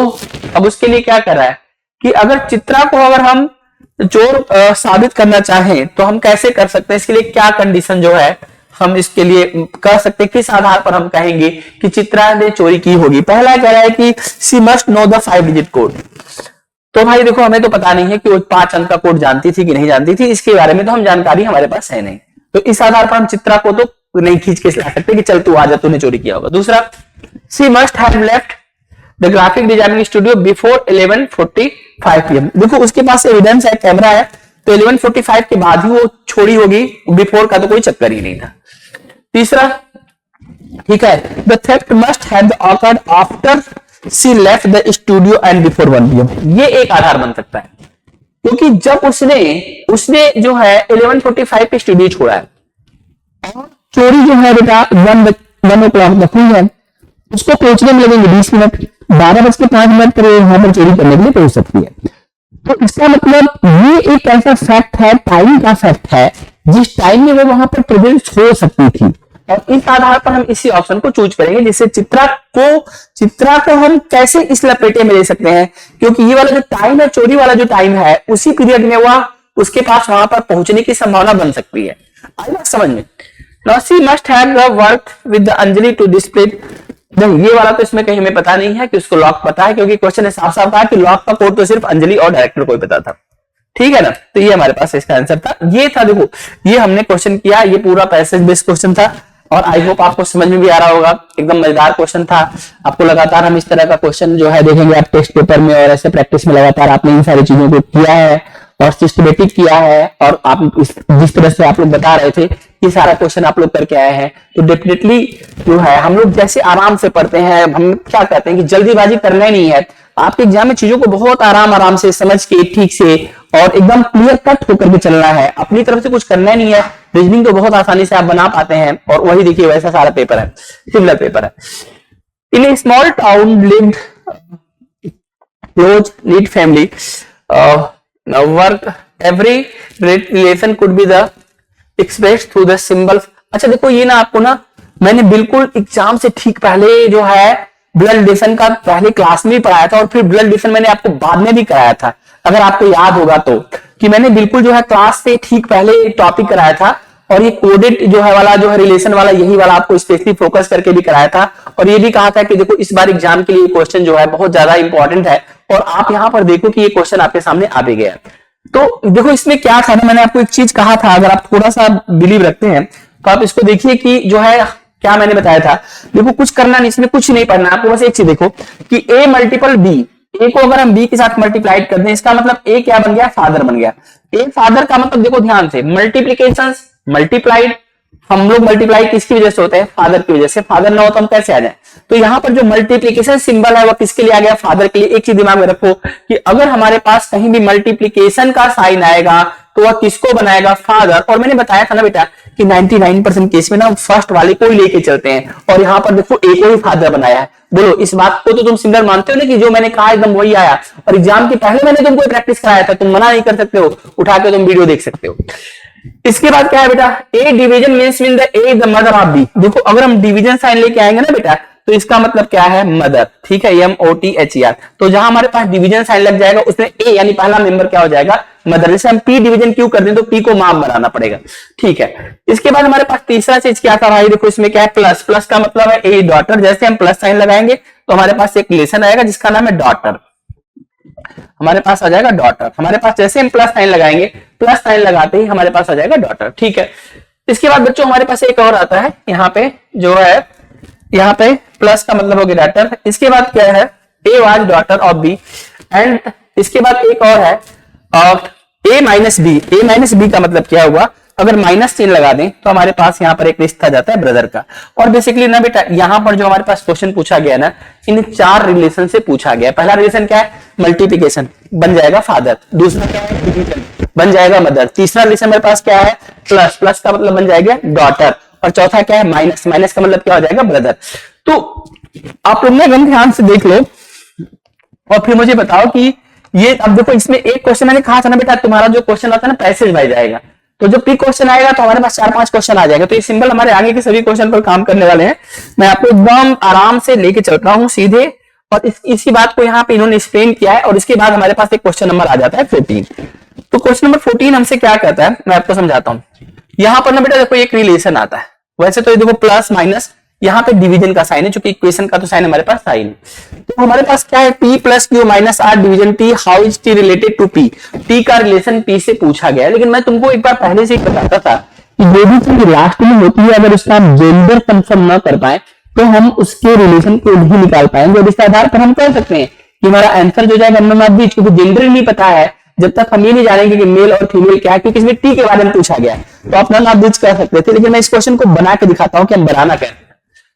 अब उसके लिए क्या कर रहा है कि अगर चित्रा को अगर हम चोर साबित करना चाहें तो हम कैसे कर सकते हैं, इसके लिए क्या कंडीशन जो है हम इसके लिए कह सकते हैं, किस आधार पर हम कहेंगे कि चित्रा ने चोरी की होगी। पहला कह रहा है कि she must know the 5 digit code. तो भाई देखो हमें तो पता नहीं है कि वो 5 अंक का कोड जानती थी कि नहीं जानती थी, इसके बारे में तो हम जानकारी हमारे पास है नहीं, तो इस आधार पर हम चित्रा को तो नहीं खींच के ला सकते कि चल तू आ जा, तूने चोरी किया होगा। दूसरा, she must have left the graphic designing studio before 11:45 PM। देखो उसके पास एविडेंस है, कैमरा है, तो 11:45 के बाद ही वो छोड़ी होगी, बिफोर का तो कोई चक्कर ही नहीं था। तीसरा, ठीक है, the theft must have awkward after she left the studio and before 1 PM। ये एक आधार बन सकता है, क्योंकि जब उसने जो है 11:45 पे स्टूडियो छोड़ा है और चोरी जो है बेटा 1 o'clock तक हुई है, उसको पहुंचने में लगेंगे 20 मिनट, 12:05 पर यहाँ पर चोरी करने के लिए पहुंच सकती है। तो इसका मतलब ये एक ऐसा फैक्ट है, टाइम का फैक्ट है, जिस टाइम में वो वहां पर प्रेजेंट हो सकती थी, और इस आधार पर हम इसी ऑप्शन को चूज करेंगे, जिससे चित्रा को हम कैसे इस लपेटे में ले सकते हैं, क्योंकि ये वाला जो टाइम है, चोरी वाला जो टाइम है, उसी पीरियड में वह उसके पास वहां पर पहुंचने की संभावना बन सकती है। आई बात समझ में? Now she must have worked with the Anjali to display। नहीं, ये वाला तो इसमें कहीं हमें पता नहीं है कि उसको लॉक पता है, क्योंकि क्वेश्चन ने साफ साफ कहा कि लॉक का कोड तो सिर्फ अंजलि और डायरेक्टर को ही पता था। ठीक है ना, तो ये हमारे पास इसका आंसर था। ये था, देखो ये हमने क्वेश्चन किया, ये पूरा पैसेज बेस्ड क्वेश्चन था, और आई होप आपको समझ में भी आ रहा होगा। एकदम मजेदार क्वेश्चन था। आपको लगातार हम इस तरह का क्वेश्चन जो है देखेंगे आप टेस्ट पेपर में, और ऐसे प्रैक्टिस में लगातार आपने इन सारी चीजों को किया है और सिस्टमेटिक किया है, और आप जिस तरह से आप लोग बता रहे थे ये सारा क्वेश्चन आप लोग करके आए हैं, तो डेफिनेटली जो है हम लोग जैसे आराम से पढ़ते हैं, हम क्या कहते हैं कि जल्दीबाजी करना ही नहीं है। आपके एग्जाम में चीजों को बहुत आराम से समझ के ठीक से और एकदम क्लियर कट होकर के चलना है, अपनी तरफ से कुछ करना ही नहीं है। रीजनिंग तो बहुत आसानी से आप बना पाते हैं, और वही देखिए वैसा सारा पेपर है, सिमिलर पेपर है। In a small town lived close knit family, work every relation could be the express through the symbol. अच्छा देखो ये ना आपको ना मैंने बिल्कुल एग्जाम से ठीक पहले जो है ब्लड रिलेशन का पहले क्लास में भी पढ़ाया था, और फिर ब्लड रिलेशन मैंने आपको बाद में भी कराया था, अगर आपको याद होगा तो, कि मैंने बिल्कुल जो है क्लास से ठीक पहले टॉपिक कराया था, और ये कोडेड जो है वाला जो है रिलेशन वाला, यही वाला आपको स्पेशली फोकस करके भी कराया था, और ये भी कहा था कि देखो इस बार एग्जाम के लिए क्वेश्चन जो है बहुत ज्यादा इंपॉर्टेंट है, और आप यहाँ पर देखो कि ये क्वेश्चन आपके सामने आ भी गया। तो देखो इसमें क्या था ना, मैंने आपको एक चीज कहा था, अगर आप थोड़ा सा बिलीव रखते हैं तो आप इसको देखिए कि जो है क्या मैंने बताया था। देखो कुछ करना नहीं, इसमें कुछ नहीं पढ़ना, आपको बस एक चीज देखो कि a मल्टीपल b, ए को अगर हम b के साथ मल्टीप्लाइड कर दें, इसका मतलब a क्या बन गया, फादर बन गया। a फादर का मतलब देखो ध्यान से, मल्टीप्लीकेशन मल्टीप्लाइड, हम लोग मल्टीप्लाई किसकी वजह से होते हैं, फादर की वजह से। फादर ना हो तो हम कैसे आ जाए, तो यहाँ पर जो मल्टीप्लीकेशन सिंबल है वो किसके लिए आ गया, फादर के लिए। एक चीज दिमाग में रखो कि अगर हमारे पास कहीं भी मल्टीप्लीकेशन का साइन आएगा तो वह किसको बनाएगा, फादर। और मैंने बताया था ना बेटा कि 99% केस में ना फर्स्ट वाले को ही लेके चलते हैं, और यहाँ पर देखो ए को ही फादर बनाया है। बोलो इस बात को तो तुम सिमिलर मानते हो ना कि जो मैंने कहा एकदम वही आया, और एग्जाम के पहले मैंने तुमको प्रैक्टिस कराया था, तुम मना नहीं कर सकते हो, उठा के तुम वीडियो देख सकते हो। इसके बाद क्या है बेटा, A division means mean the A the mother of B. देखो अगर हम डिवीजन साइन लेके आएंगे ना बेटा, तो इसका मतलब क्या है, मदर। ठीक है, MOTHER। तो जहां हमारे पास डिवीजन साइन लग जाएगा उसमें ए यानी पहला मेंबर क्या हो जाएगा, मदर। जैसे हम पी डिवीजन क्यों कर दें तो पी को माम बनाना पड़ेगा। ठीक है, इसके बाद हमारे पास तीसरा चीज क्या था भाई, देखो इसमें क्या है, प्लस। प्लस का मतलब है ए डॉटर। जैसे हम प्लस साइन लगाएंगे तो हमारे पास एक रिलेशन आएगा जिसका नाम है डॉटर, हमारे पास आ जाएगा डॉटर। हमारे पास जैसे हम प्लस साइन लगाएंगे, प्लस साइन लगाते ही हमारे पास आ जाएगा डॉटर। ठीक है, इसके बाद बच्चों हमारे पास एक और आता है यहाँ पे, जो है यहाँ पे प्लस का मतलब हो गया डॉटर। इसके बाद क्या है, A was daughter of B, and इसके बाद एक और है A minus B. A minus B का मतलब क्या हुआ, अगर माइनस चिन्ह लगा दें तो हमारे पास यहाँ पर एक रिश्ता जाता है ब्रदर का। और बेसिकली ना बेटा यहाँ पर जो हमारे पास क्वेश्चन पूछा गया ना, इन 4 रिलेशन से पूछा गया। पहला रिलेशन क्या है, मल्टीप्लिकेशन, बन जाएगा फादर। दूसरा क्या है, डिवीजन, बन जाएगा मदर। तीसरा रिलेशन मेरे पास क्या है, प्लस, प्लस का मतलब बन जाएगा डॉटर। और चौथा क्या है, माइनस, माइनस का मतलब क्या हो जाएगा, ब्रदर। तो आप लोग ना ध्यान से देख लो और फिर मुझे बताओ कि ये, अब देखो इसमें एक क्वेश्चन मैंने कहा था ना बेटा, तुम्हारा जो क्वेश्चन होता है ना पैसेज वाइज आएगा, तो जो प्री क्वेश्चन आएगा तो हमारे पास 4-5 क्वेश्चन आ जाएगा। तो ये सिंबल हमारे आगे के सभी क्वेश्चन पर काम करने वाले हैं। मैं आपको एकदम आराम से लेके चल रहा हूं सीधे, और इसी बात को यहाँ पे इन्होंने एक्सप्लेन किया है। और इसके बाद हमारे पास एक क्वेश्चन नंबर आ जाता है 14। तो क्वेश्चन नंबर 14 हमसे क्या कहता है, मैं आपको समझाता हूँ। यहाँ पर ना बेटा देखो एक रिलेशन आता है, वैसे तो ये देखो प्लस माइनस, यहाँ पे डिवीजन का साइन है, क्योंकि इक्वेशन का तो साइन हमारे पास साइन है। तो हमारे पास क्या है, p plus Q minus R division t, how is t related to p। t का रिलेशन p से पूछा गया है। लेकिन मैं तुमको एक बार पहले से ही बताता था कि जो भी चीज लास्ट में होती है, अगर उसका हम जेंडर कंफर्म ना कर पाए तो हम उसके रिलेशन को नहीं निकाल पाएंगे। और इस आधार पर हम कह सकते हैं कि हमारा आंसर जो जाएगा नॉन ऑफ दीज, क्योंकि जेंडर नहीं पता है जब तक हम ये नहीं जानेंगे कि मेल और फीमेल क्या है, क्योंकि इसमें टी के बारे में पूछा गया है। तो आप नॉन ऑफ दीज कह सकते थे, लेकिन मैं इस क्वेश्चन को बना के दिखाता हूं कि हम बनाना कैसे।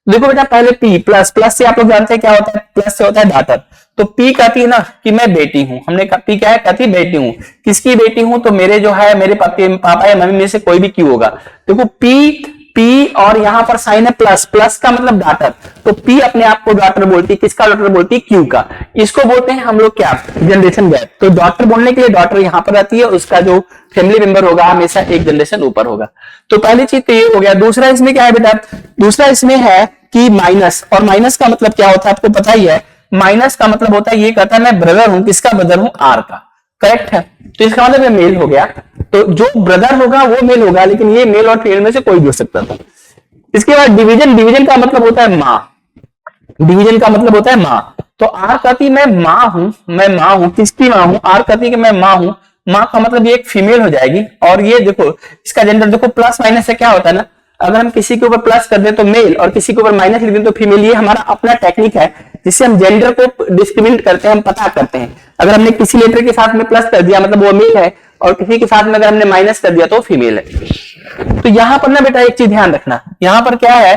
देखो बेटा पहले p प्लस, प्लस से आप लोग जानते हैं क्या होता है, प्लस से होता है डॉटर। तो p कहती है ना कि मैं बेटी हूं, हमने कहा p क्या है, कहती है बेटी हूं। किसकी बेटी हूं, तो मेरे जो है मेरे पापा या मम्मी में से कोई भी q होगा। देखो p और यहाँ पर साइन है प्लस, प्लस का मतलब डॉटर। तो p अपने आप को डॉटर बोलती है, किसका डॉटर बोलती है, q का। इसको बोलते हैं हम लोग क्या, जनरेशन गैप। तो डॉटर बोलने के लिए डॉटर यहाँ पर रहती है, उसका जो फैमिली मेंबर होगा हमेशा एक जनरेशन ऊपर होगा। तो पहली चीज तो ये हो गया। दूसरा इसमें क्या है बेटा, दूसरा इसमें है कि माइनस, और माइनस का मतलब क्या होता है आपको पता ही है। माइनस का मतलब होता है, ये कहता है मैं ब्रदर हूं, किसका ब्रदर हूं, आर का। करेक्ट है, तो इसका मतलब मेल हो गया। तो जो ब्रदर होगा वो मेल होगा, लेकिन ये मेल और फीमेल में से कोई भी हो सकता था। इसके बाद डिवीजन, डिवीजन का मतलब होता है माँ, डिवीजन का मतलब होता है माँ। तो आर कहती मैं माँ हूं, मैं माँ हूं, किसकी माँ हूं, आर कहती कि मैं माँ हूं। माँ का मतलब ये एक फीमेल हो जाएगी। और ये देखो इसका जेंडर, देखो प्लस माइनस से क्या होता है ना, अगर हम किसी के ऊपर प्लस कर दें तो मेल और किसी के ऊपर माइनस लिख दें तो फीमेल। ये हमारा अपना टेक्निक है जिससे हम जेंडर को डिस्क्रिमिनेट करते हैं, हम पता करते हैं। अगर हमने किसी लेटर के साथ में प्लस कर दिया मतलब वो मेल है, और किसी के साथ में अगर हमने माइनस कर दिया तो फीमेल है। तो यहाँ पर ना बेटा एक चीज ध्यान रखना, यहाँ पर क्या है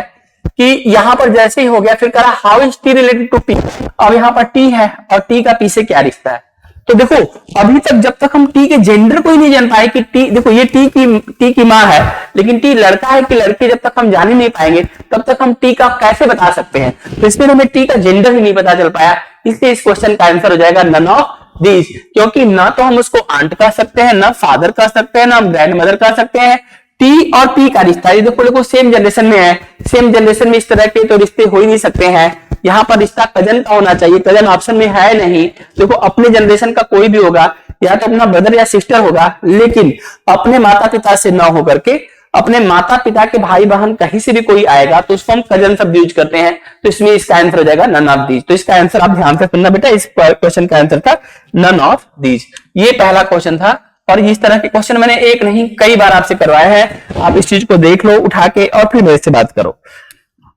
कि यहाँ पर जैसे ही हो गया, फिर कह रहा how is T related to P. अब यहाँ पर टी है और टी का पी से क्या रिश्ता है। तो देखो अभी तक जब तक हम टी के जेंडर को ही नहीं जान पाए कि टी, देखो ये टी की माँ है, लेकिन टी लड़का है कि लड़की, जब तक हम जान ही नहीं पाएंगे तब तक हम टी का कैसे बता सकते हैं। तो इसमें हमें टी का जेंडर ही नहीं पता चल पाया, इसलिए इस क्वेश्चन का आंसर हो जाएगा नन ऑफ दीज। क्योंकि ना तो हम उसको आंट कह सकते हैं, ना फादर कह सकते हैं, ना हम ग्रैंड मदर कह सकते हैं। टी और पी का रिश्ता, ये देखो सेम जनरेशन में है, सेम जनरेशन में इस तरह के तो रिश्ते हो ही नहीं सकते हैं। यहाँ पर रिश्ता कजन का होना चाहिए, कजन ऑप्शन में है नहीं। देखो अपने जनरेशन का कोई भी होगा, या तो अपना ब्रदर या सिस्टर होगा, लेकिन अपने माता पिता से ना होकर के अपने माता पिता के भाई बहन कहीं से भी कोई आएगा तो उसको हम कजन शब्द यूज करते हैं। तो इसमें इसका आंसर हो जाएगा नन ऑफ दीज। तो इसका आंसर आप ध्यान से सुनना बेटा, इस क्वेश्चन का आंसर था नन ऑफ दीज। ये पहला क्वेश्चन था, और इस तरह के क्वेश्चन मैंने एक नहीं कई बार आपसे करवाए हैं। आप इस चीज को देख लो उठा के और फिर मेरे से बात करो।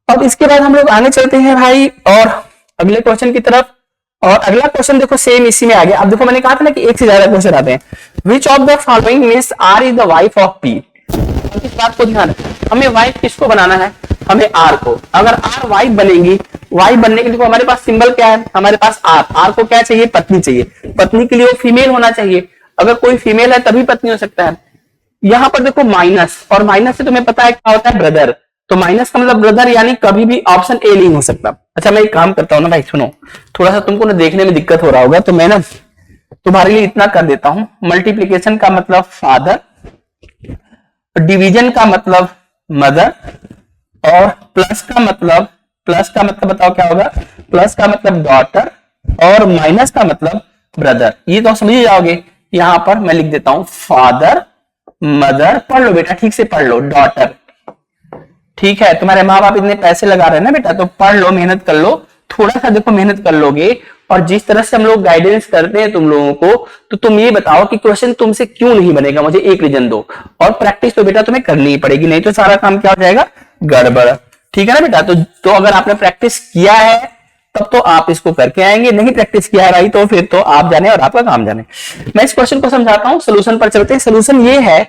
अब इसके बाद हम लोग आगे चलते हैं भाई और अगले क्वेश्चन की तरफ। और अगला क्वेश्चन देखो सेम इसी में आ गया। अब देखो मैंने कहा था ना कि एक से ज्यादा क्वेश्चन आते हैं। Which of the following means R is the wife of P. इस बात को ध्यान रखें, हमें वाइफ किसको बनाना है, हमें आर को। अगर आर वाइफ बनेगी, वाइफ बनने के लिए हमारे पास सिंबल क्या है, हमारे पास आर। आर को क्या चाहिए, पत्नी चाहिए। पत्नी के लिए वो फीमेल होना चाहिए, अगर कोई फीमेल है तभी पत्नी हो सकता है। यहाँ पर देखो माइनस, और माइनस से तुम्हें पता है क्या होता है, ब्रदर। तो माइनस का मतलब ब्रदर, यानी कभी भी ऑप्शन ए नहीं हो सकता। अच्छा मैं एक काम करता हूँ ना भाई, सुनो थोड़ा सा तुमको ना देखने में दिक्कत हो रहा होगा, तो मैं ना तुम्हारे लिए इतना कर देता हूं। मल्टीप्लीकेशन का मतलब फादर, डिवीजन का मतलब मदर, और प्लस का मतलब बताओ क्या होगा, प्लस का मतलब डॉटर, और माइनस का मतलब ब्रदर। ये तो समझ जाओगे। यहां पर मैं लिख देता हूं फादर, मदर, पढ़ लो बेटा ठीक से पढ़ लो, डॉटर। ठीक है, तुम्हारे माँ बाप इतने पैसे लगा रहे हैं ना बेटा, तो पढ़ लो, मेहनत कर लो, थोड़ा सा देखो मेहनत कर लोगे। और जिस तरह से हम लोग गाइडेंस करते हैं तुम लोगों को, तो तुम ये बताओ कि क्वेश्चन तुमसे क्यों नहीं बनेगा, मुझे एक रीजन दो। और प्रैक्टिस तो बेटा तुम्हें करनी ही पड़ेगी, नहीं तो सारा काम क्या हो जाएगा, गड़बड़। ठीक है ना बेटा। तो अगर आपने प्रैक्टिस किया है तब तो आप इसको करके आएंगे, नहीं प्रैक्टिस किया है भाई तो फिर तो आप जाने और आपका काम जाने। मैं इस क्वेश्चन को समझाता हूं, सोल्यूशन पर चलते हैं। सोल्यूशन ये है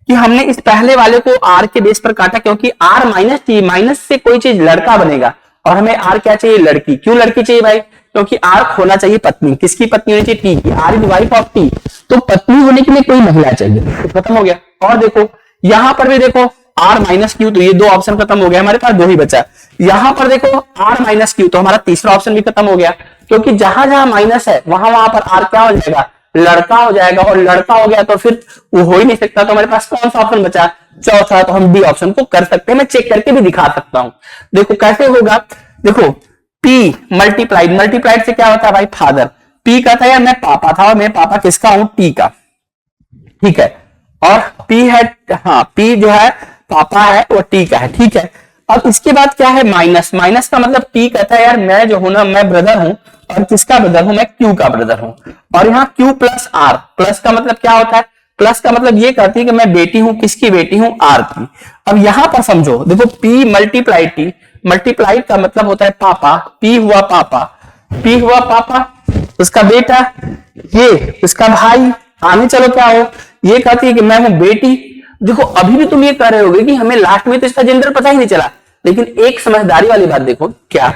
कि हमने इस पहले वाले को r के बेस पर काटा, क्योंकि r माइनस टी, माइनस से कोई चीज लड़का बनेगा और हमें r क्या चाहिए, लड़की। क्यों लड़की चाहिए भाई, क्योंकि r होना चाहिए पत्नी। किसकी पत्नी होनी चाहिए, टी की। r is wife of T, तो पत्नी होने के लिए कोई महिला चाहिए। तो खत्म हो गया। और देखो यहां पर भी देखो r माइनस क्यू, तो ये दो ऑप्शन खत्म हो गया, हमारे पास दो ही बचा। यहां पर देखो r माइनस क्यू, तो हमारा तीसरा ऑप्शन भी खत्म हो गया, क्योंकि जहां जहां माइनस है वहां वहां पर r क्या हो जाएगा, लड़का हो जाएगा। और लड़का हो गया तो फिर वो हो ही नहीं सकता, तो हमारे पास कौन सा ऑप्शन बचा, चौथा। तो हम डी ऑप्शन को कर सकते हैं। मैं चेक करके भी दिखा सकता हूं। देखो कैसे होगा, देखो p मल्टीप्लाइड से क्या होता है भाई, फादर। p का था यार मैं पापा था, और मैं पापा किसका हूं, t का, ठीक है। और p है, हाँ p जो है पापा है वो t का है, ठीक है। अब इसके बाद क्या है, माइनस का मतलब t कहता है यार मैं जो हूं ना, मैं ब्रदर हूं, और किसका ब्रदर हूं, मैं q का ब्रदर हूं। और यहाँ q प्लस r, प्लस का मतलब क्या होता है, प्लस का मतलब ये कहती है कि मैं बेटी हूं, किसकी बेटी हूं, r की। अब यहां पर समझो, देखो p मल्टीप्लाई t, मल्टीप्लाई का मतलब होता है पापा, p हुआ पापा, उसका बेटा, ये उसका भाई। आगे चलो क्या हो, ये कहती है कि मैं हूं बेटी। देखो अभी भी तुम ये कह रहे होगे कि हमें लास्ट में तो इसका जेंडर पता ही नहीं चला, लेकिन एक समझदारी वाली बात देखो, क्या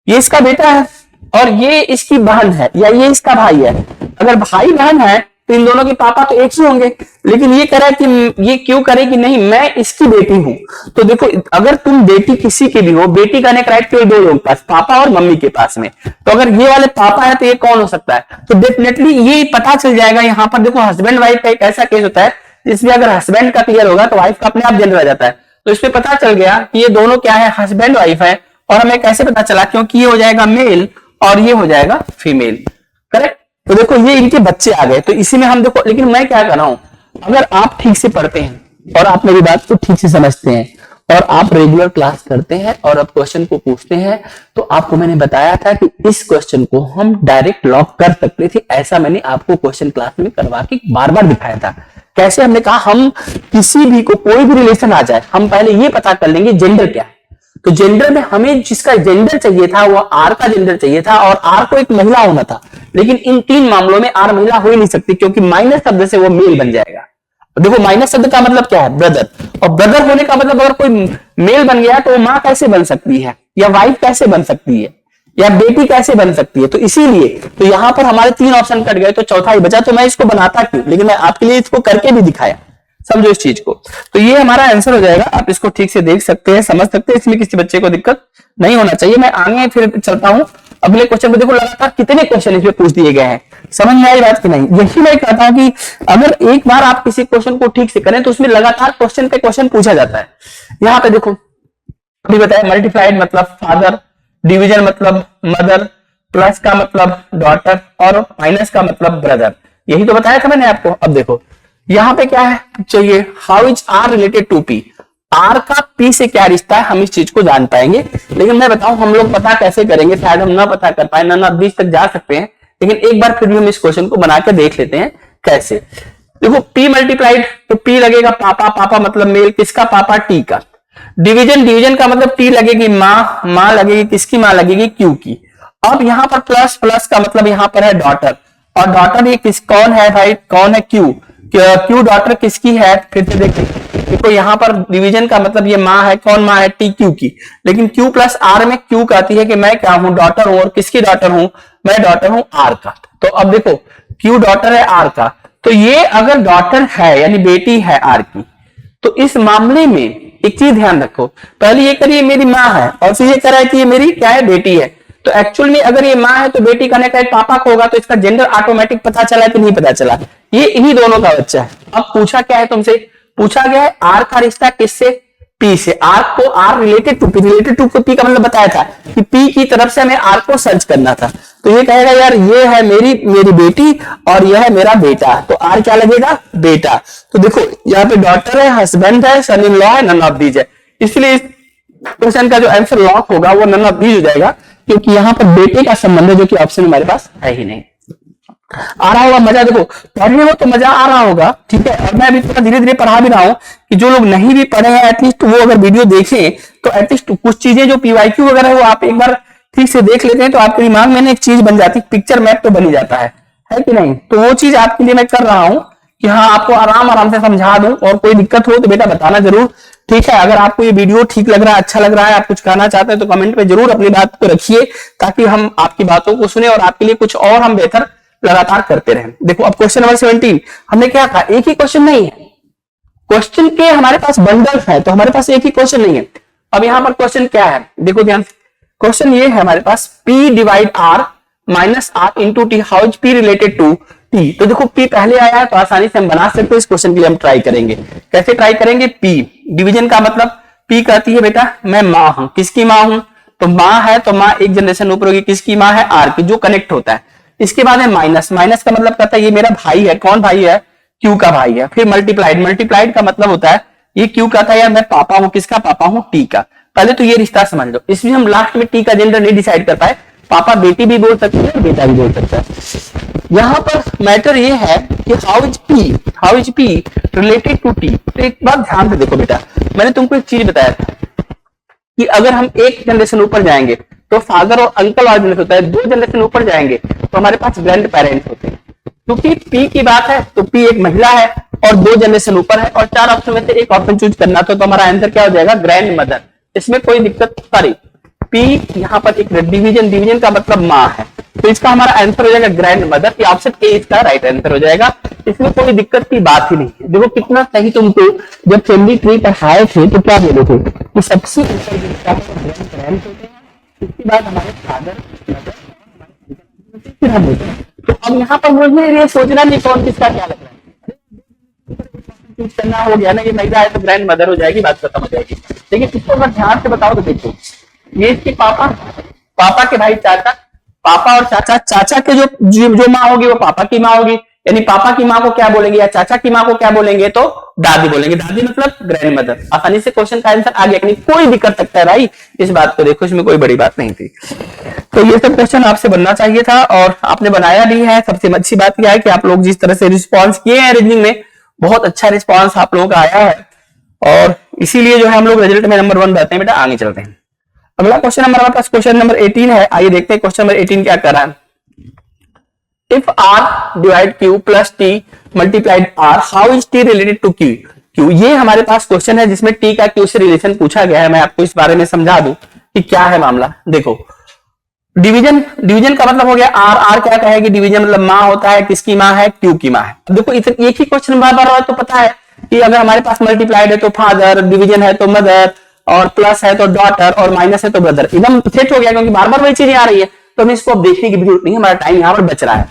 ये इसका बेटा है और ये इसकी बहन है, या ये इसका भाई है। अगर भाई बहन है तो इन दोनों के पापा तो एक ही होंगे, लेकिन ये कह रहा है कि ये क्यों करे कि नहीं मैं इसकी बेटी हूं। तो देखो अगर तुम बेटी किसी की भी हो, बेटी का राइट केवल दो लोगों के पास, पापा और मम्मी के पास में। तो अगर ये वाले पापा है तो ये कौन हो सकता है, तो डेफिनेटली ये पता चल जाएगा। यहाँ पर देखो हस्बैंड वाइफ का एक ऐसा केस होता है जिसमें अगर हस्बैंड का क्लियर होगा तो वाइफ का अपने आप जेंडर आ जाता है। तो इसमें पता चल गया कि ये दोनों क्या है, हस्बैंड वाइफ है। और हमें कैसे पता चला, क्योंकि ये हो जाएगा मेल और ये हो जाएगा फीमेल, करेक्ट। तो देखो ये इनके बच्चे आ गए, तो इसी में हम देखो, लेकिन मैं क्या कर रहा हूं, अगर आप ठीक से पढ़ते हैं और आप मेरी बात को ठीक से समझते हैं और आप रेगुलर क्लास करते हैं और आप क्वेश्चन को पूछते हैं, तो आपको मैंने बताया था कि इस क्वेश्चन को हम डायरेक्ट लॉक कर सकते थे। ऐसा मैंने आपको क्वेश्चन क्लास में करवा के बार बार दिखाया था। कैसे, हमने कहा हम किसी भी को कोई भी रिलेशन आ जाए, हम पहले ये पता कर लेंगे जेंडर क्या है। तो जेंडर में हमें जिसका जेंडर चाहिए था वो आर का जेंडर चाहिए था, और आर को एक महिला होना था। लेकिन इन तीन मामलों में आर महिला हो ही नहीं सकती, क्योंकि माइनस शब्द से वो मेल बन जाएगा। देखो माइनस शब्द का मतलब क्या है, ब्रदर, और ब्रदर होने का मतलब अगर कोई मेल बन गया तो वो माँ कैसे बन सकती है, या वाइफ कैसे बन सकती है, या बेटी कैसे बन सकती है। तो इसीलिए तो यहां पर हमारे तीन ऑप्शन कट गए, तो चौथा ही बचा। तो मैं इसको बनाता क्यों, लेकिन मैं आपके लिए इसको करके भी दिखाया, समझो इस चीज को। तो ये हमारा आंसर हो जाएगा। आप इसको ठीक से देख सकते हैं, समझ सकते हैं, इसमें किसी बच्चे को दिक्कत नहीं होना चाहिए। मैं आगे फिर चलता हूं अगले क्वेश्चन पे। देखो लगातार कितने क्वेश्चन इसमें पूछ दिए गए हैं, समझ में आई बात की नहीं। यही मैं कहता हूं कि अगर एक बार आप किसी क्वेश्चन को ठीक से करें तो उसमें लगातार क्वेश्चन पे क्वेश्चन पूछा जाता है। यहाँ पे देखो अभी बताया, मल्टीप्लाइड मतलब फादर, डिवीजन मतलब मदर, प्लस का मतलब डॉटर, और माइनस का मतलब ब्रदर। यही तो बताया था मैंने आपको। अब देखो यहाँ पे क्या है चाहिए, how is R related to P, R का पी से क्या रिश्ता है, हम इस चीज को जान पाएंगे। लेकिन मैं बताऊं हम लोग पता कैसे करेंगे, शायद हम ना पता कर पाए, ना बीच तक जा सकते हैं, लेकिन एक बार फिर भी हम इस क्वेश्चन को बना के देख लेते हैं कैसे। देखो p मल्टीप्लाइड, तो p लगेगा पापा मतलब मेल, किसका पापा, टी का। डिवीजन का मतलब टी लगेगी माँ लगेगी, किसकी माँ लगेगी, क्यू की। अब यहाँ पर प्लस का मतलब यहाँ पर है डॉटर, और डॉटर ये कौन है भाई, कौन है, क्यू डॉटर किसकी है, फिर से देखो यहाँ पर डिवीजन का मतलब ये माँ है, कौन माँ है, टी क्यू की। लेकिन क्यू प्लस आर में क्यू कहती है कि मैं क्या हूं, डॉटर हूं, और किसकी डॉटर हूं, मैं डॉटर हूं आर का। तो अब देखो क्यू डॉटर है आर का, तो ये अगर डॉटर है यानी बेटी है आर की, तो इस मामले में एक चीज ध्यान रखो, पहले ये करिए मेरी माँ है, और फिर ये करा है कि ये मेरी क्या है, बेटी है। तो एक्चुअल में अगर ये माँ है तो बेटी का कनेक्ट पापा को होगा, तो इसका जेंडर ऑटोमेटिक पता चला कि नहीं पता चला, ये इन्हीं दोनों का बच्चा है। अब पूछा क्या है तुमसे, पूछा गया है आर का रिश्ता किससे, पी से। आर को आर रिलेटेड टू पी का मतलब बताया था कि पी की तरफ से हमें आर को सर्च करना था। तो ये कहेगा यार ये है मेरी बेटी और यह है मेरा बेटा, तो आर क्या लगेगा, बेटा। तो देखो यहाँ पे डॉटर है, हस्बैंड है, सन इन लॉ है, नन ऑफ दीज है। इसलिए इस क्वेश्चन का जो आंसर लॉक होगा वो नन ऑफ दीज हो जाएगा, क्योंकि यहाँ पर बेटे का संबंध है जो कि ऑप्शन हमारे पास है ही नहीं। आ रहा होगा मजा, देखो पढ़ने में तो मजा आ रहा होगा, ठीक है। और मैं अभी थोड़ा धीरे धीरे पढ़ा भी रहा हूँ कि जो लोग नहीं भी पढ़े हैं एटलीस्ट वो अगर वीडियो देखें तो एटलीस्ट कुछ चीजें जो पीवाईक्यू वगैरह है वो आप एक बार ठीक से देख लेते हैं, तो आपके दिमाग में एक चीज बन जाती है, पिक्चर मैप तो बन ही जाता है कि नहीं। तो वो चीज आपके लिए मैं कर रहा हूँ कि हाँ आपको आराम आराम से समझा दूं, और कोई दिक्कत हो तो बेटा बताना जरूर, ठीक है। अगर आपको ये वीडियो ठीक लग रहा है, अच्छा लग रहा है, आप कुछ कहना चाहते हैं तो कमेंट में जरूर अपनी बात को रखिए, ताकि हम आपकी बातों को सुने और आपके लिए कुछ और हम बेहतर लगातार करते रहें। देखो अब क्वेश्चन नंबर 17 हमने क्या कहा, एक ही क्वेश्चन नहीं है, क्वेश्चन के हमारे पास बंडल्स है, तो हमारे पास एक ही क्वेश्चन नहीं है। अब यहां पर क्वेश्चन क्या है, देखो ध्यान से, क्वेश्चन ये है हमारे पास P divide R minus R into T, how is P related to T। तो देखो P पहले आया है तो आसानी से हम बना सकते हैं, इस क्वेश्चन के लिए हम ट्राई करेंगे। कैसे ट्राई करेंगे, P डिवीजन का मतलब P कहती है बेटा मैं माँ हूं, किसकी माँ हूं, तो माँ है तो माँ एक जनरेशन ऊपर होगी, किसकी माँ है, R की, जो कनेक्ट होता है। इसके बाद है माइनस, माइनस का मतलब कहता है ये मेरा भाई है, कौन भाई है, Q का भाई है। फिर मल्टीप्लाइड, मल्टीप्लाइड का मतलब होता है ये Q का था यार मैं पापा हूं, किसका पापा हूं, T का। पहले तो ये रिश्ता समझ लो, इसमें हम लास्ट में T का जेंडर नहीं डिसाइड कर पाए, पापा बेटी भी बोल सकते हैं, बेटा भी बोल सकता है। यहां पर मैटर ये है कि how is P related to T। तो एक बात ध्यान से देखो बेटा, मैंने तुमको एक चीज बताया था कि अगर हम एक जनरेशन ऊपर जाएंगे तो फादर और अंकल वाला जनरेशन होता है, 2 जनरेशन ऊपर जाएंगे तो हमारे पास ग्रैंड पेरेंट्स होते हैं। क्योंकि P की बात है तो P एक महिला है और 2 जनरेशन ऊपर है, और 4 ऑप्शन में से एक ऑप्शन चूज करना, तो हमारा आंसर क्या हो जाएगा, ग्रैंड मदर। इसमें कोई दिक्कत, सॉरी P यहाँ पर एक डिवीजन, डिवीजन का मतलब माँ है, तो इसका हमारा आंसर हो जाएगा ग्रैंड मदर। ये ऑप्शन ए इसका राइट आंसर हो जाएगा, इसमें कोई दिक्कत की बात ही नहीं है। देखो कितना सही तुमको जब फैमिली ट्री पढ़ाए थे तो क्या बोले थे कि सबसे ऊपर जिसका ग्रैंड पेरेंट्स होते हैं, इसके बाद हमारे फादर मदर, फिर हम होते हैं। तो अब यहाँ पर मुझे ये सोचना नहीं कौन किसका क्या लग रहा है, चूज करना हो गया ना, ये महिला है तो ग्रैंड मदर हो जाएगी, बात खत्म हो जाएगी। लेकिन इसको अगर ध्यान से बताओ तो देखो, ये इसके पापा, पापा के भाई चाचा, पापा और चाचा, चाचा के जो माँ होगी वो पापा की माँ होगी, यानी पापा की माँ को क्या बोलेंगे या चाचा की माँ को क्या बोलेंगे, तो दादी बोलेंगे, दादी मतलब ग्रैंड मदर। आसानी से क्वेश्चन का आंसर आ गया कि नहीं, कोई भी कर सकता है भाई, इस बात को देखो, इसमें कोई बड़ी बात नहीं थी। तो ये सब क्वेश्चन आपसे बनना चाहिए था और आपने बनाया भी है। सबसे अच्छी बात यह है कि आप लोग जिस तरह से रिस्पॉन्स किए हैं रीजनिंग में, बहुत अच्छा रिस्पॉन्स आप लोगों का आया है, और इसीलिए जो है हम लोग रिजल्ट में नंबर 1 रहते हैं बेटा। आगे चलते हैं, अगला क्वेश्चन हमारे पास क्वेश्चन नंबर 18 है। आइए देखते हैं क्वेश्चन नंबर 18 क्या कर रहा है। If R divide Q plus T multiplied R, how is T related to Q। ये हमारे पास क्वेश्चन है जिसमें T का Q से रिलेशन पूछा गया है। मैं आपको इस बारे में समझा दूं कि क्या है मामला। देखो डिवीजन, डिवीजन का मतलब हो गया R, R क्या कहेगी, डिवीजन मतलब माँ होता है, किसकी माँ है, Q की माँ है। देखो एक ही क्वेश्चन बार बार तो पता है कि अगर हमारे पास मल्टीप्लाइड है तो फादर, डिवीजन है तो मदर, और प्लस है तो डॉटर, और माइनस है तो ब्रदर, एकदम सेट हो गया, क्योंकि बार बार वही चीजें आ रही है, तो हमें इसको अब देखने की जरूरत नहीं है, हमारा टाइम यहाँ पर बच रहा है।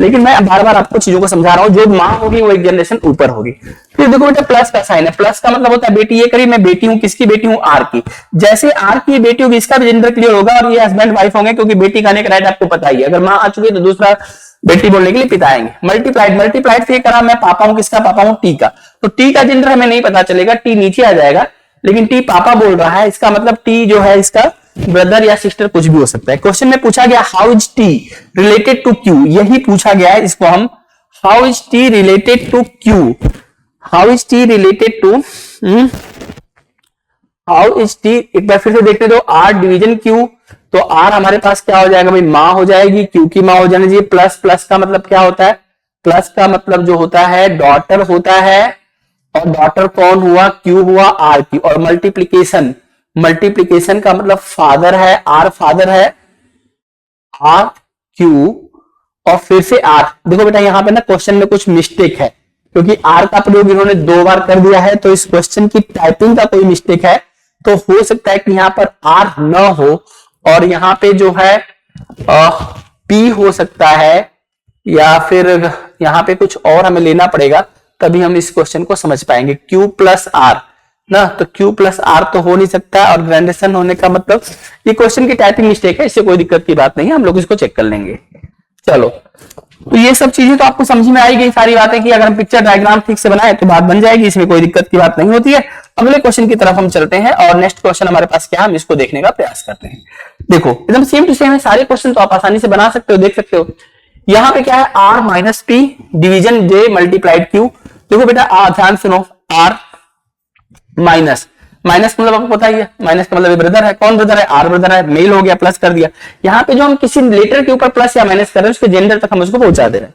लेकिन मैं बार बार आपको चीजों को समझा रहा हूँ, जो माँ होगी वो एक जनरेशन ऊपर होगी। फिर देखो बेटा प्लस का साइन है, प्लस का मतलब होता है बेटी, ये करी मैं बेटी हूँ, किसकी बेटी हूँ, R की। जैसे R की बेटी होगी इसका भी जेंडर क्लियर होगा, और ये हस्बैंड वाइफ होंगे, क्योंकि बेटी का एक राइट आपको पता ही है, अगर माँ आ चुकी है तो दूसरा बेटी बोलने के लिए पिता आएंगे। मल्टीप्लाइड, मल्टीप्लाइड से करा मैं पापा हूँ, किसका पापा हूँ, T का। तो T का जेंडर हमें नहीं पता चलेगा, T नीचे आ जाएगा, लेकिन T पापा बोल रहा है, इसका मतलब T जो है इसका ब्रदर या सिस्टर कुछ भी हो सकता है। क्वेश्चन में पूछा गया how is T related to Q, यही पूछा गया है, इसको हम how is T related to Q, how is T related to, how is T, एक बार फिर से देखते दो, R डिवीजन Q, तो R हमारे पास क्या हो जाएगा भाई, माँ हो जाएगी, Q की माँ हो जानी चाहिए। प्लस, प्लस का मतलब क्या होता है, प्लस का मतलब जो होता है डॉटर होता है, और डॉटर कौन हुआ, Q हुआ R की। और मल्टीप्लीकेशन, मल्टीप्लीकेशन का मतलब फादर है, R फादर है, R Q, और फिर से R। देखो बेटा यहाँ पे ना क्वेश्चन में कुछ मिस्टेक है, क्योंकि R का प्रयोग इन्होंने 2 बार कर दिया है, तो इस क्वेश्चन की टाइपिंग का कोई मिस्टेक है, तो हो सकता है कि यहाँ पर R न हो, और यहाँ पे जो है P हो सकता है, या फिर यहाँ पे कुछ और हमें लेना पड़ेगा, तभी हम इस क्वेश्चन को समझ पाएंगे। Q प्लस R ना, तो Q प्लस R तो हो नहीं सकता, और ग्रेजुएशन होने का मतलब ये क्वेश्चन की टाइपिंग मिस्टेक है, इससे कोई दिक्कत की बात नहीं है, हम लोग इसको चेक कर लेंगे। चलो, तो ये सब चीजें तो आपको समझ में आई गई सारी बातें, कि अगर हम पिक्चर डायग्राम ठीक से बनाए तो बात बन जाएगी, इसमें कोई दिक्कत की बात नहीं होती है। अगले क्वेश्चन की तरफ हम चलते हैं, और नेक्स्ट क्वेश्चन हमारे पास क्या है, हम इसको देखने का प्रयास करते हैं। देखो एकदम सेम टू सेम है, सारे क्वेश्चन तो आप आसानी से बना सकते हो, देख सकते हो। यहाँ पे क्या है, R minus P division J multiplied Q। देखो बेटा ध्यान सुनो, R माइनस, माइनस मतलब आपको पता ही है, माइनस का मतलब ब्रदर है, कौन ब्रदर है, R ब्रदर है, मेल हो गया, प्लस कर दिया। यहाँ पे जो हम किसी लेटर के ऊपर प्लस या माइनस कर रहे हैं उसके जेंडर तक हम उसको पहुंचा दे रहे हैं।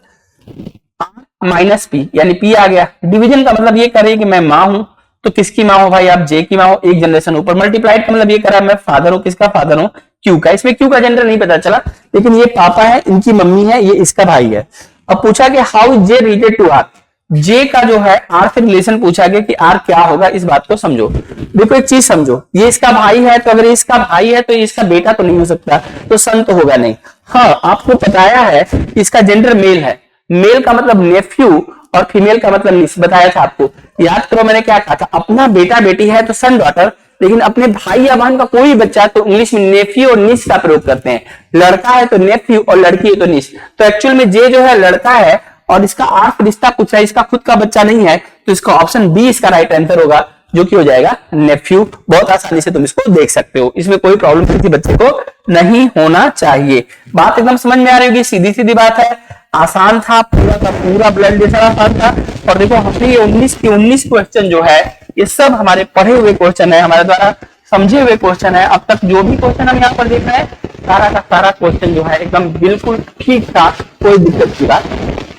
माइनस पी, यानी पी आ गया। डिवीजन का मतलब ये करे कि मैं माँ हूं तो किसकी माँ हो भाई, आप जे की माँ हो, एक जनरेशन ऊपर। मल्टीप्लाइड का मतलब ये करा मैं फादर हूं, किसका फादर हूं, क्यू का। इसमें क्यू का जेंडर नहीं पता चला, लेकिन ये पापा है, इनकी मम्मी है, ये इसका भाई है। अब पूछा कि how is J related to R, J का जो है आर से रिलेशन पूछा गया कि आर क्या होगा, इस बात को समझो। देखो एक चीज समझो, ये इसका भाई है, तो अगर इसका भाई है तो इसका बेटा तो नहीं हो सकता, तो सन तो होगा नहीं। हाँ, आपको बताया है इसका जेंडर मेल है, मेल का मतलब नेफ्यू और फीमेल का मतलब निस, बताया था आपको। याद करो मैंने क्या कहा था, अपना बेटा बेटी है तो सन डॉटर, लेकिन अपने भाई या बहन का कोई बच्चा तो इंग्लिश में नेफ्यू और निस का प्रयोग करते हैं। लड़का है तो नेफ्यू और लड़की है तो निस। तो एक्चुअल में जे जो है लड़का है और इसका आर्थ रिश्ता पूछा है, इसका खुद का बच्चा नहीं है, तो इसका ऑप्शन बी इसका राइट आंसर होगा, जो कि हो जाएगा नेफ्यू। बहुत आसानी से तुम इसको देख सकते हो, इसमें कोई प्रॉब्लम किसी बच्चे को नहीं होना चाहिए। बात एकदम समझ में आ रही होगी, सीधी सीधी बात है, आसान था, पूरा का पूरा ब्लड जैसा आसान था। और देखो हमने ये 19 की 19 क्वेश्चन जो है ये सब हमारे पढ़े हुए क्वेश्चन है, हमारे द्वारा समझे हुए क्वेश्चन है। अब तक जो भी क्वेश्चन हम यहाँ पर देख रहे हैं सारा का सारा क्वेश्चन जो है एकदम बिल्कुल ठीक था, कोई दिक्कत की बात।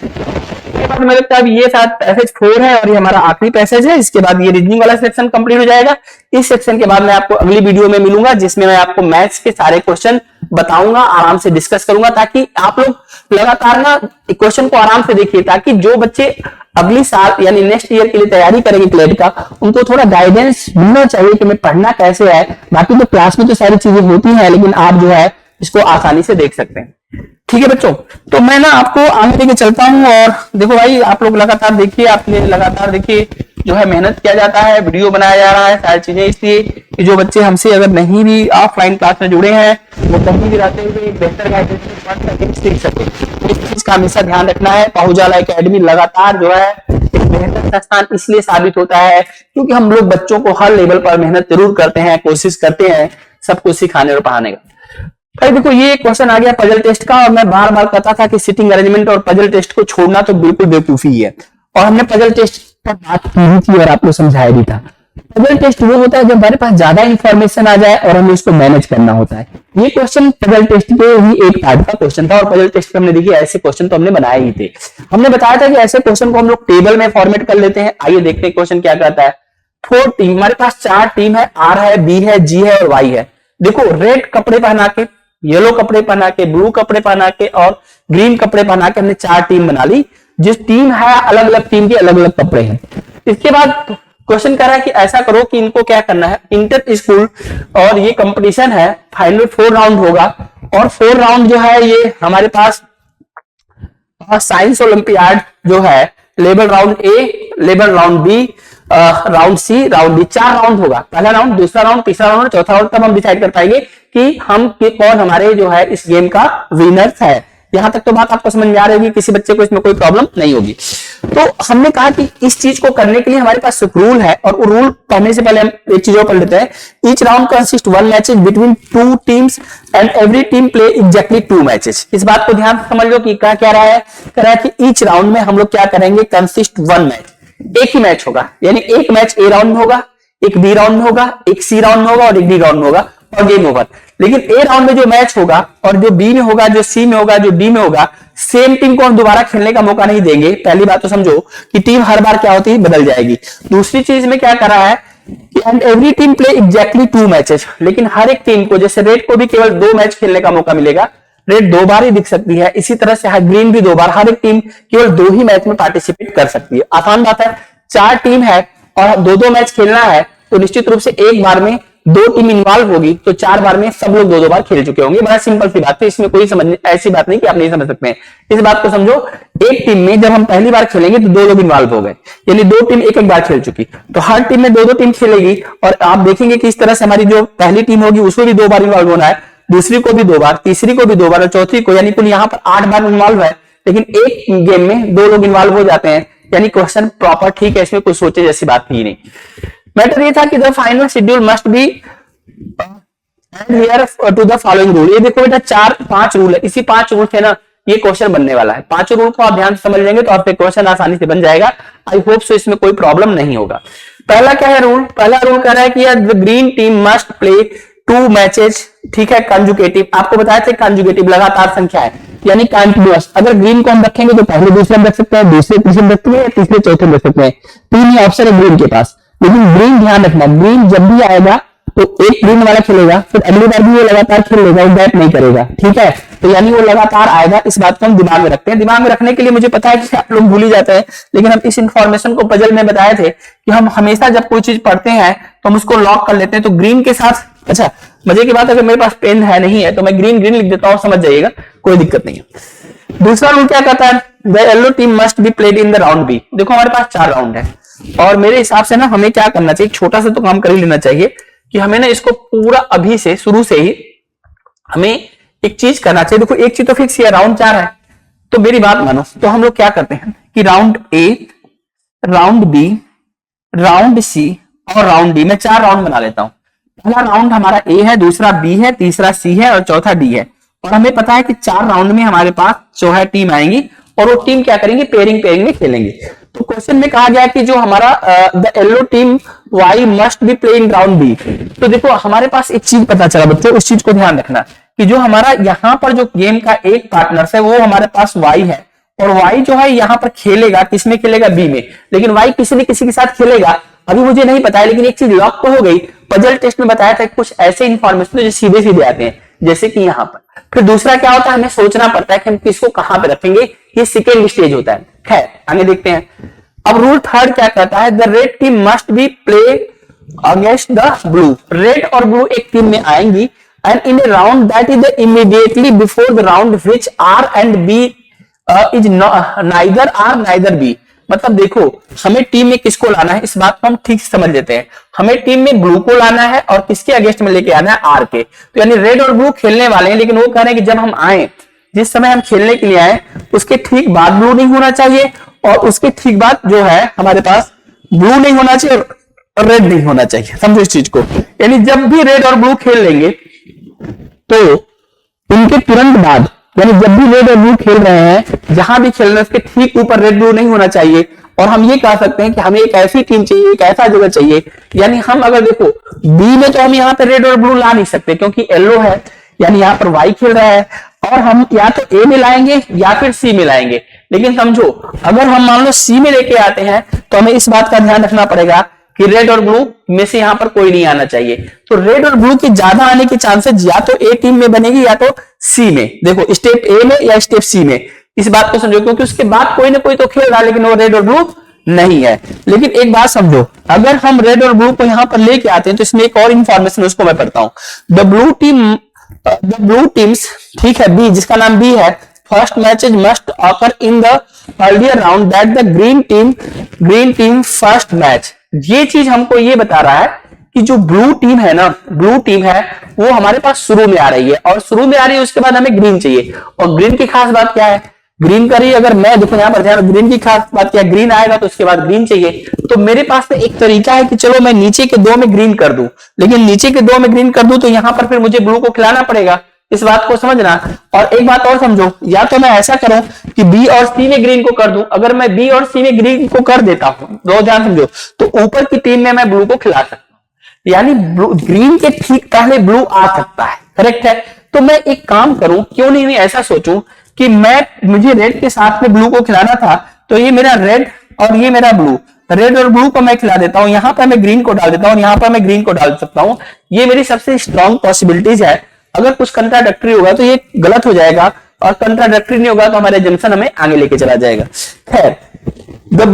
इसके बाद मुझे लगता है ये साथ पैसेज 4 है और ये हमारा आखिरी पैसेज है। इसके बाद ये रीजनिंग वाला सेक्शन कंप्लीट हो जाएगा। इस सेक्शन के बाद मैं आपको अगली वीडियो में मिलूंगा, जिसमें मैं आपको मैथ्स के सारे क्वेश्चन बताऊंगा, आराम से डिस्कस करूंगा, ताकि आप लोग लगातार ना क्वेश्चन को आराम से देखिए, ताकि जो बच्चे अगली साल यानी नेक्स्ट ईयर के लिए तैयारी करेंगे क्लेट का, उनको थोड़ा गाइडेंस मिलना चाहिए कि मैं पढ़ना कैसे है। बाकी तो क्लास में तो सारी चीजें होती हैं, लेकिन आप जो है इसको आसानी से देख सकते हैं। ठीक है बच्चों, तो मैं ना आपको आगे लेके चलता हूं। और देखो भाई, आप लोग लगातार देखिए, आपने लगातार देखिए, जो है मेहनत किया जाता है, वीडियो बनाया जा रहा है, सारी चीजें, इसलिए कि जो बच्चे हमसे अगर नहीं भी ऑफलाइन क्लास में जुड़े हैं वो कहीं भी रहते हुए एक बेहतर गाइडेंस पढ़ सके, सीख सके। इस चीज का हमेशा ध्यान रखना है। पाहुजाला एकेडमी लगातार जो है एक बेहतर संस्थान इसलिए साबित होता है क्योंकि हम लोग बच्चों को हर लेवल पर मेहनत जरूर करते हैं, कोशिश करते हैं सब कुछ सिखाने और पढ़ाने का। भाई देखो, ये क्वेश्चन आ गया पजल टेस्ट का, और मैं बार बार कहता था कि सिटिंग अरेंजमेंट और पजल टेस्ट को छोड़ना तो बिल्कुल बेवकूफी है, और हमने पजल टेस्ट पर बात की ही थी और आपको समझाया भी था। पजल टेस्ट वो होता है जब हमारे पास ज्यादा इंफॉर्मेशन आ जाए और हमें उसको मैनेज करना होता है। ये क्वेश्चन पजल टेस्ट के ही एक पार्ट का क्वेश्चन था, और पजल टेस्ट पे हमने देखिए ऐसे क्वेश्चन तो हमने बनाए ही थे। हमने बताया था कि ऐसे क्वेश्चन को हम लोग टेबल में फॉर्मेट कर लेते हैं। आइए देखते हैं क्वेश्चन क्या कहता है। 4 टीम, हमारे पास 4 टीम है, आर है, बी है, जी है और वाई है। देखो, रेड कपड़े पहना के, येलो कपड़े पहना के, ब्लू कपड़े पहना के और ग्रीन कपड़े पहना के हमने 4 टीम बना ली। जिस टीम है अलग अलग टीम के अलग अलग कपड़े हैं। इसके बाद क्वेश्चन कर रहा है कि ऐसा करो कि इनको क्या करना है, इंटर स्कूल, और ये कंपटीशन है, फाइनल 4 राउंड होगा, और 4 राउंड जो है ये हमारे पास साइंस ओलंपियाड जो है, लेवल राउंड ए, level round B, round C, round D, 4 round होगा। पहला राउंड, दूसरा राउंड, तीसरा राउंड, चौथा राउंड, तब हम डिसाइड कर पाएंगे कि हम कौन हमारे जो है इस गेम का विनर है। यहां तक तो बात आपको समझ में आ रही होगी, किसी बच्चे को इसमें कोई प्रॉब्लम नहीं होगी। तो हमने कहा कि इस चीज को करने के लिए हमारे पास एक रूल है, और वो रूल पढ़ने से पहले हम एक चीज और पढ़ लेते हैं। Each round consist 1 matches between 2 teams and every team play exactly 2 matches. इस बात को ध्यान से समझ लो कि क्या कह रहा है, कह रहा है कि ईच राउंड में हम लोग क्या करेंगे, कंसिस्ट 1 मैच, एक ही मैच होगा, यानी एक मैच ए राउंड में होगा, एक बी राउंड में होगा, एक सी राउंड में होगा और एक डी राउंड में होगा, और गेम ओवर। लेकिन ए राउंड में जो मैच होगा और जो बी में होगा, जो सी में होगा, जो डी में होगा, सेम टीम को हम दोबारा खेलने का मौका नहीं देंगे। पहली बात तो समझो कि टीम हर बार क्या होती है, बदल जाएगी। दूसरी चीज में क्या कर रहा है, and every team play exactly 2 matches, लेकिन हर एक टीम को, जैसे रेड को भी केवल 2 मैच खेलने का मौका मिलेगा, रेड 2 बार ही दिख सकती है, इसी तरह से ग्रीन भी 2 बार, हर एक टीम केवल 2 ही मैच में पार्टिसिपेट कर सकती है। आसान बात है, 4 टीम है और 2-2 मैच खेलना है, तो निश्चित रूप से एक बार में 2 टीम इन्वॉल्व होगी, तो 4 बार में सब लोग 2-2 बार खेल चुके होंगे। बड़ा सिंपल सी बात है, इसमें कोई ऐसी बात नहीं कि आप नहीं समझ सकते हैं। इस बात को समझो, एक टीम में जब हम पहली बार खेलेंगे तो 2 लोग इन्वॉल्व हो गए, यानी 2 टीम एक बार खेल चुकी, तो हर टीम में 2-2 टीम खेलेगी, और आप देखेंगे कि इस तरह से हमारी जो पहली टीम होगी उसको भी 2 बार इन्वॉल्व होना है, दूसरी को भी 2 बार, तीसरी को भी 2 बार और चौथी को, यानी कुल यहाँ पर 8 बार इन्वॉल्व है। लेकिन एक गेम में 2 लोग इन्वॉल्व हो जाते हैं, यानी क्वेश्चन प्रॉपर ठीक है, इसमें कुछ सोचे जैसी बात थी नहीं। मैटर ये था कि the final schedule must be here to the following rule. ये देखो बेटा 4-5 रूल है, इसी 5 रूल से ना ये क्वेश्चन बनने वाला है। 5 रूल को आप ध्यान से समझ लेंगे तो आपके क्वेश्चन आसानी से बन जाएगा। आई होप सो इसमें कोई प्रॉब्लम नहीं होगा। पहला क्या है रूल, पहला रूल कह रहा है कि the green team must play 2 matches, ठीक है, कंजुगेटिव। आपको बताया था कंजुगेटिव लगातार संख्या है, यानी कंटिन्यूअस। अगर ग्रीन को हम रखेंगे तो पहले दूसरे में रख सकते हैं, दूसरे तीसरे में रख सकते हैं, तीसरे चौथे में रख सकते हैं। तीन ही ऑप्शन है ग्रीन के पास। लेकिन ग्रीन ध्यान रखना, ग्रीन जब भी आएगा तो एक ग्रीन वाला खेलेगा, फिर अगली बार भी वो लगातार खेल लेगा, वो बैट नहीं करेगा, ठीक है। तो यानी वो लगातार आएगा, इस बात को हम दिमाग में रखते हैं। दिमाग में रखने के लिए मुझे पता है कि आप लोग भूल ही जाते हैं, लेकिन हम इस इंफॉर्मेशन को पजल में बताए थे कि हम हमेशा जब कोई चीज पढ़ते हैं तो हम उसको लॉक कर लेते हैं। तो ग्रीन के साथ, अच्छा मजे की बात, अगर मेरे पास पेन है नहीं है तो मैं ग्रीन ग्रीन लिख देता हूं, समझ जाइएगा, कोई दिक्कत नहीं है। दूसरा रूल क्या कहता है, the yellow team must be played in the round B. देखो हमारे पास 4 राउंड है और मेरे हिसाब से ना हमें क्या करना चाहिए, छोटा सा तो काम कर ही लेना चाहिए कि हमें ना इसको पूरा अभी से शुरू से ही हमें एक चीज करना चाहिए। देखो एक चीज तो फिक्स है, राउंड 4 है, तो मेरी बात मानो, तो हम लोग क्या करते हैं कि राउंड ए, राउंड बी, राउंड सी और राउंड डी, मैं 4 राउंड बना लेता हूं। पहला राउंड हमारा ए है, दूसरा बी है, तीसरा सी है और चौथा डी है। और हमें पता है कि 4 राउंड में हमारे पास जो है टीम आएंगी और वो टीम क्या करेंगे, पेयरिंग पेयरिंग में खेलेंगे। तो क्वेश्चन में कहा गया कि जो हमारा the yellow team Y must be play in round B. तो देखो हमारे पास एक चीज पता चला बच्चों, उस चीज को ध्यान रखना कि जो हमारा यहाँ पर जो गेम का एक पार्टनर है वो हमारे पास वाई है, और वाई जो है यहाँ पर खेलेगा, किसमें खेलेगा, बी में। लेकिन वाई किसी न किसी के साथ खेलेगा, अभी मुझे नहीं पता है, लेकिन एक चीज लॉक तो हो गई। पजल टेस्ट में बताया था कुछ ऐसे इंफॉर्मेशन जो सीधे सीधे आते हैं, जैसे कि यहाँ पर। फिर दूसरा क्या होता है, हमें सोचना पड़ता है कि हम किसको कहां पे रखेंगे, ये सेकेंड स्टेज होता है। खैर आगे देखते हैं। अब रूल थर्ड क्या कहता है, the red team must be play against the blue. Red और ब्लू एक टीम में आएंगी and in a round that is immediately before the round which R and B is neither R neither B. मतलब देखो हमें team में किसको लाना है, इस बात को हम ठीक से समझ लेते हैं। हमें टीम में ब्लू को लाना है और किसके अगेंस्ट में लेके आना है, आर के। तो यानी रेड और ब्लू खेलने वाले हैं, लेकिन वो कह रहे हैं कि जब हम आए, जिस समय हम खेलने के लिए आए, उसके ठीक बाद ब्लू नहीं होना चाहिए और उसके ठीक बाद जो है हमारे पास ब्लू नहीं होना चाहिए और रेड नहीं होना चाहिए। समझो इस चीज को, यानी जब भी रेड और ब्लू खेल लेंगे तो उनके तुरंत बाद, यानी जब भी रेड और ब्लू खेल रहे हैं, जहां भी खेल रहे हैं उसके ठीक ऊपर रेड ब्लू नहीं होना चाहिए। और हम ये कह सकते हैं कि हमें एक ऐसी टीम चाहिए, एक ऐसा जगह चाहिए, यानी हम अगर देखो बी में तो हम यहाँ पे रेड और ब्लू ला नहीं सकते क्योंकि येलो है, यानी यहाँ पर वाई खेल रहा है, और हम या तो ए में लाएंगे या फिर सी में लाएंगे। लेकिन समझो अगर हम मान लो सी में लेके आते हैं तो हमें इस बात का ध्यान रखना पड़ेगा कि रेड और ब्लू में से यहाँ पर कोई नहीं आना चाहिए। तो रेड और ब्लू के ज्यादा आने के चांसेस या तो ए टीम में बनेगी या तो सी में। देखो स्टेप ए में या स्टेप सी में, इस बात को समझो, क्योंकि उसके बाद कोई ना कोई तो खेल रहा है, लेकिन वो रेड और ब्लू नहीं है। लेकिन एक बात समझो, अगर हम रेड और ब्लू को यहाँ पर लेके आते हैं तो इसमें एक और इंफॉर्मेशन उसको मैं पढ़ता हूं। द ब्लू टीम्स, ठीक है, बी जिसका नाम बी है, first matches must occur in the earlier round that the green team first match. ये चीज हमको ये बता रहा है कि जो ब्लू टीम है ना, ब्लू टीम है वो हमारे पास शुरू में आ रही है, और शुरू में आ रही है उसके बाद हमें ग्रीन चाहिए। और ग्रीन की खास बात क्या है, ग्रीन का रही अगर मैं देखो यहाँ पर ध्यान, ग्रीन की खास बात क्या, ग्रीन आएगा तो उसके बाद ग्रीन चाहिए। तो मेरे पास में एक तरीका है कि चलो मैं नीचे के 2 में ग्रीन कर दूं, लेकिन नीचे के 2 में ग्रीन कर दूं तो यहाँ पर फिर मुझे ब्लू को खिलाना पड़ेगा, इस बात को समझना। और एक बात और समझो, या तो मैं ऐसा करूं कि बी और सी में ग्रीन को कर दूं। अगर मैं बी और सी में ग्रीन को कर देता हूं, दो ध्यान समझो, तो ऊपर की टीम में मैं ब्लू को खिला सकता हूं, यानी ग्रीन के ठीक पहले ब्लू आ सकता है, करेक्ट है। तो मैं एक काम करूं, क्यों नहीं मैं ऐसा सोचूं कि मुझे रेड के साथ में ब्लू को खिलाना था, तो ये मेरा रेड और ये मेरा ब्लू, रेड और ब्लू को मैं खिला देता हूं, यहां पर मैं ग्रीन को डाल देता हूं, यहां पर मैं ग्रीन को डाल सकता हूं। ये मेरी सबसे स्ट्रॉन्ग पॉसिबिलिटीज है। अगर कुछ कंट्राडिक्टरी होगा तो ये गलत हो जाएगा, और कंट्राडिक्टरी नहीं होगा तो हमारे जंक्शन हमें आगे लेके चला जाएगा। खैर, the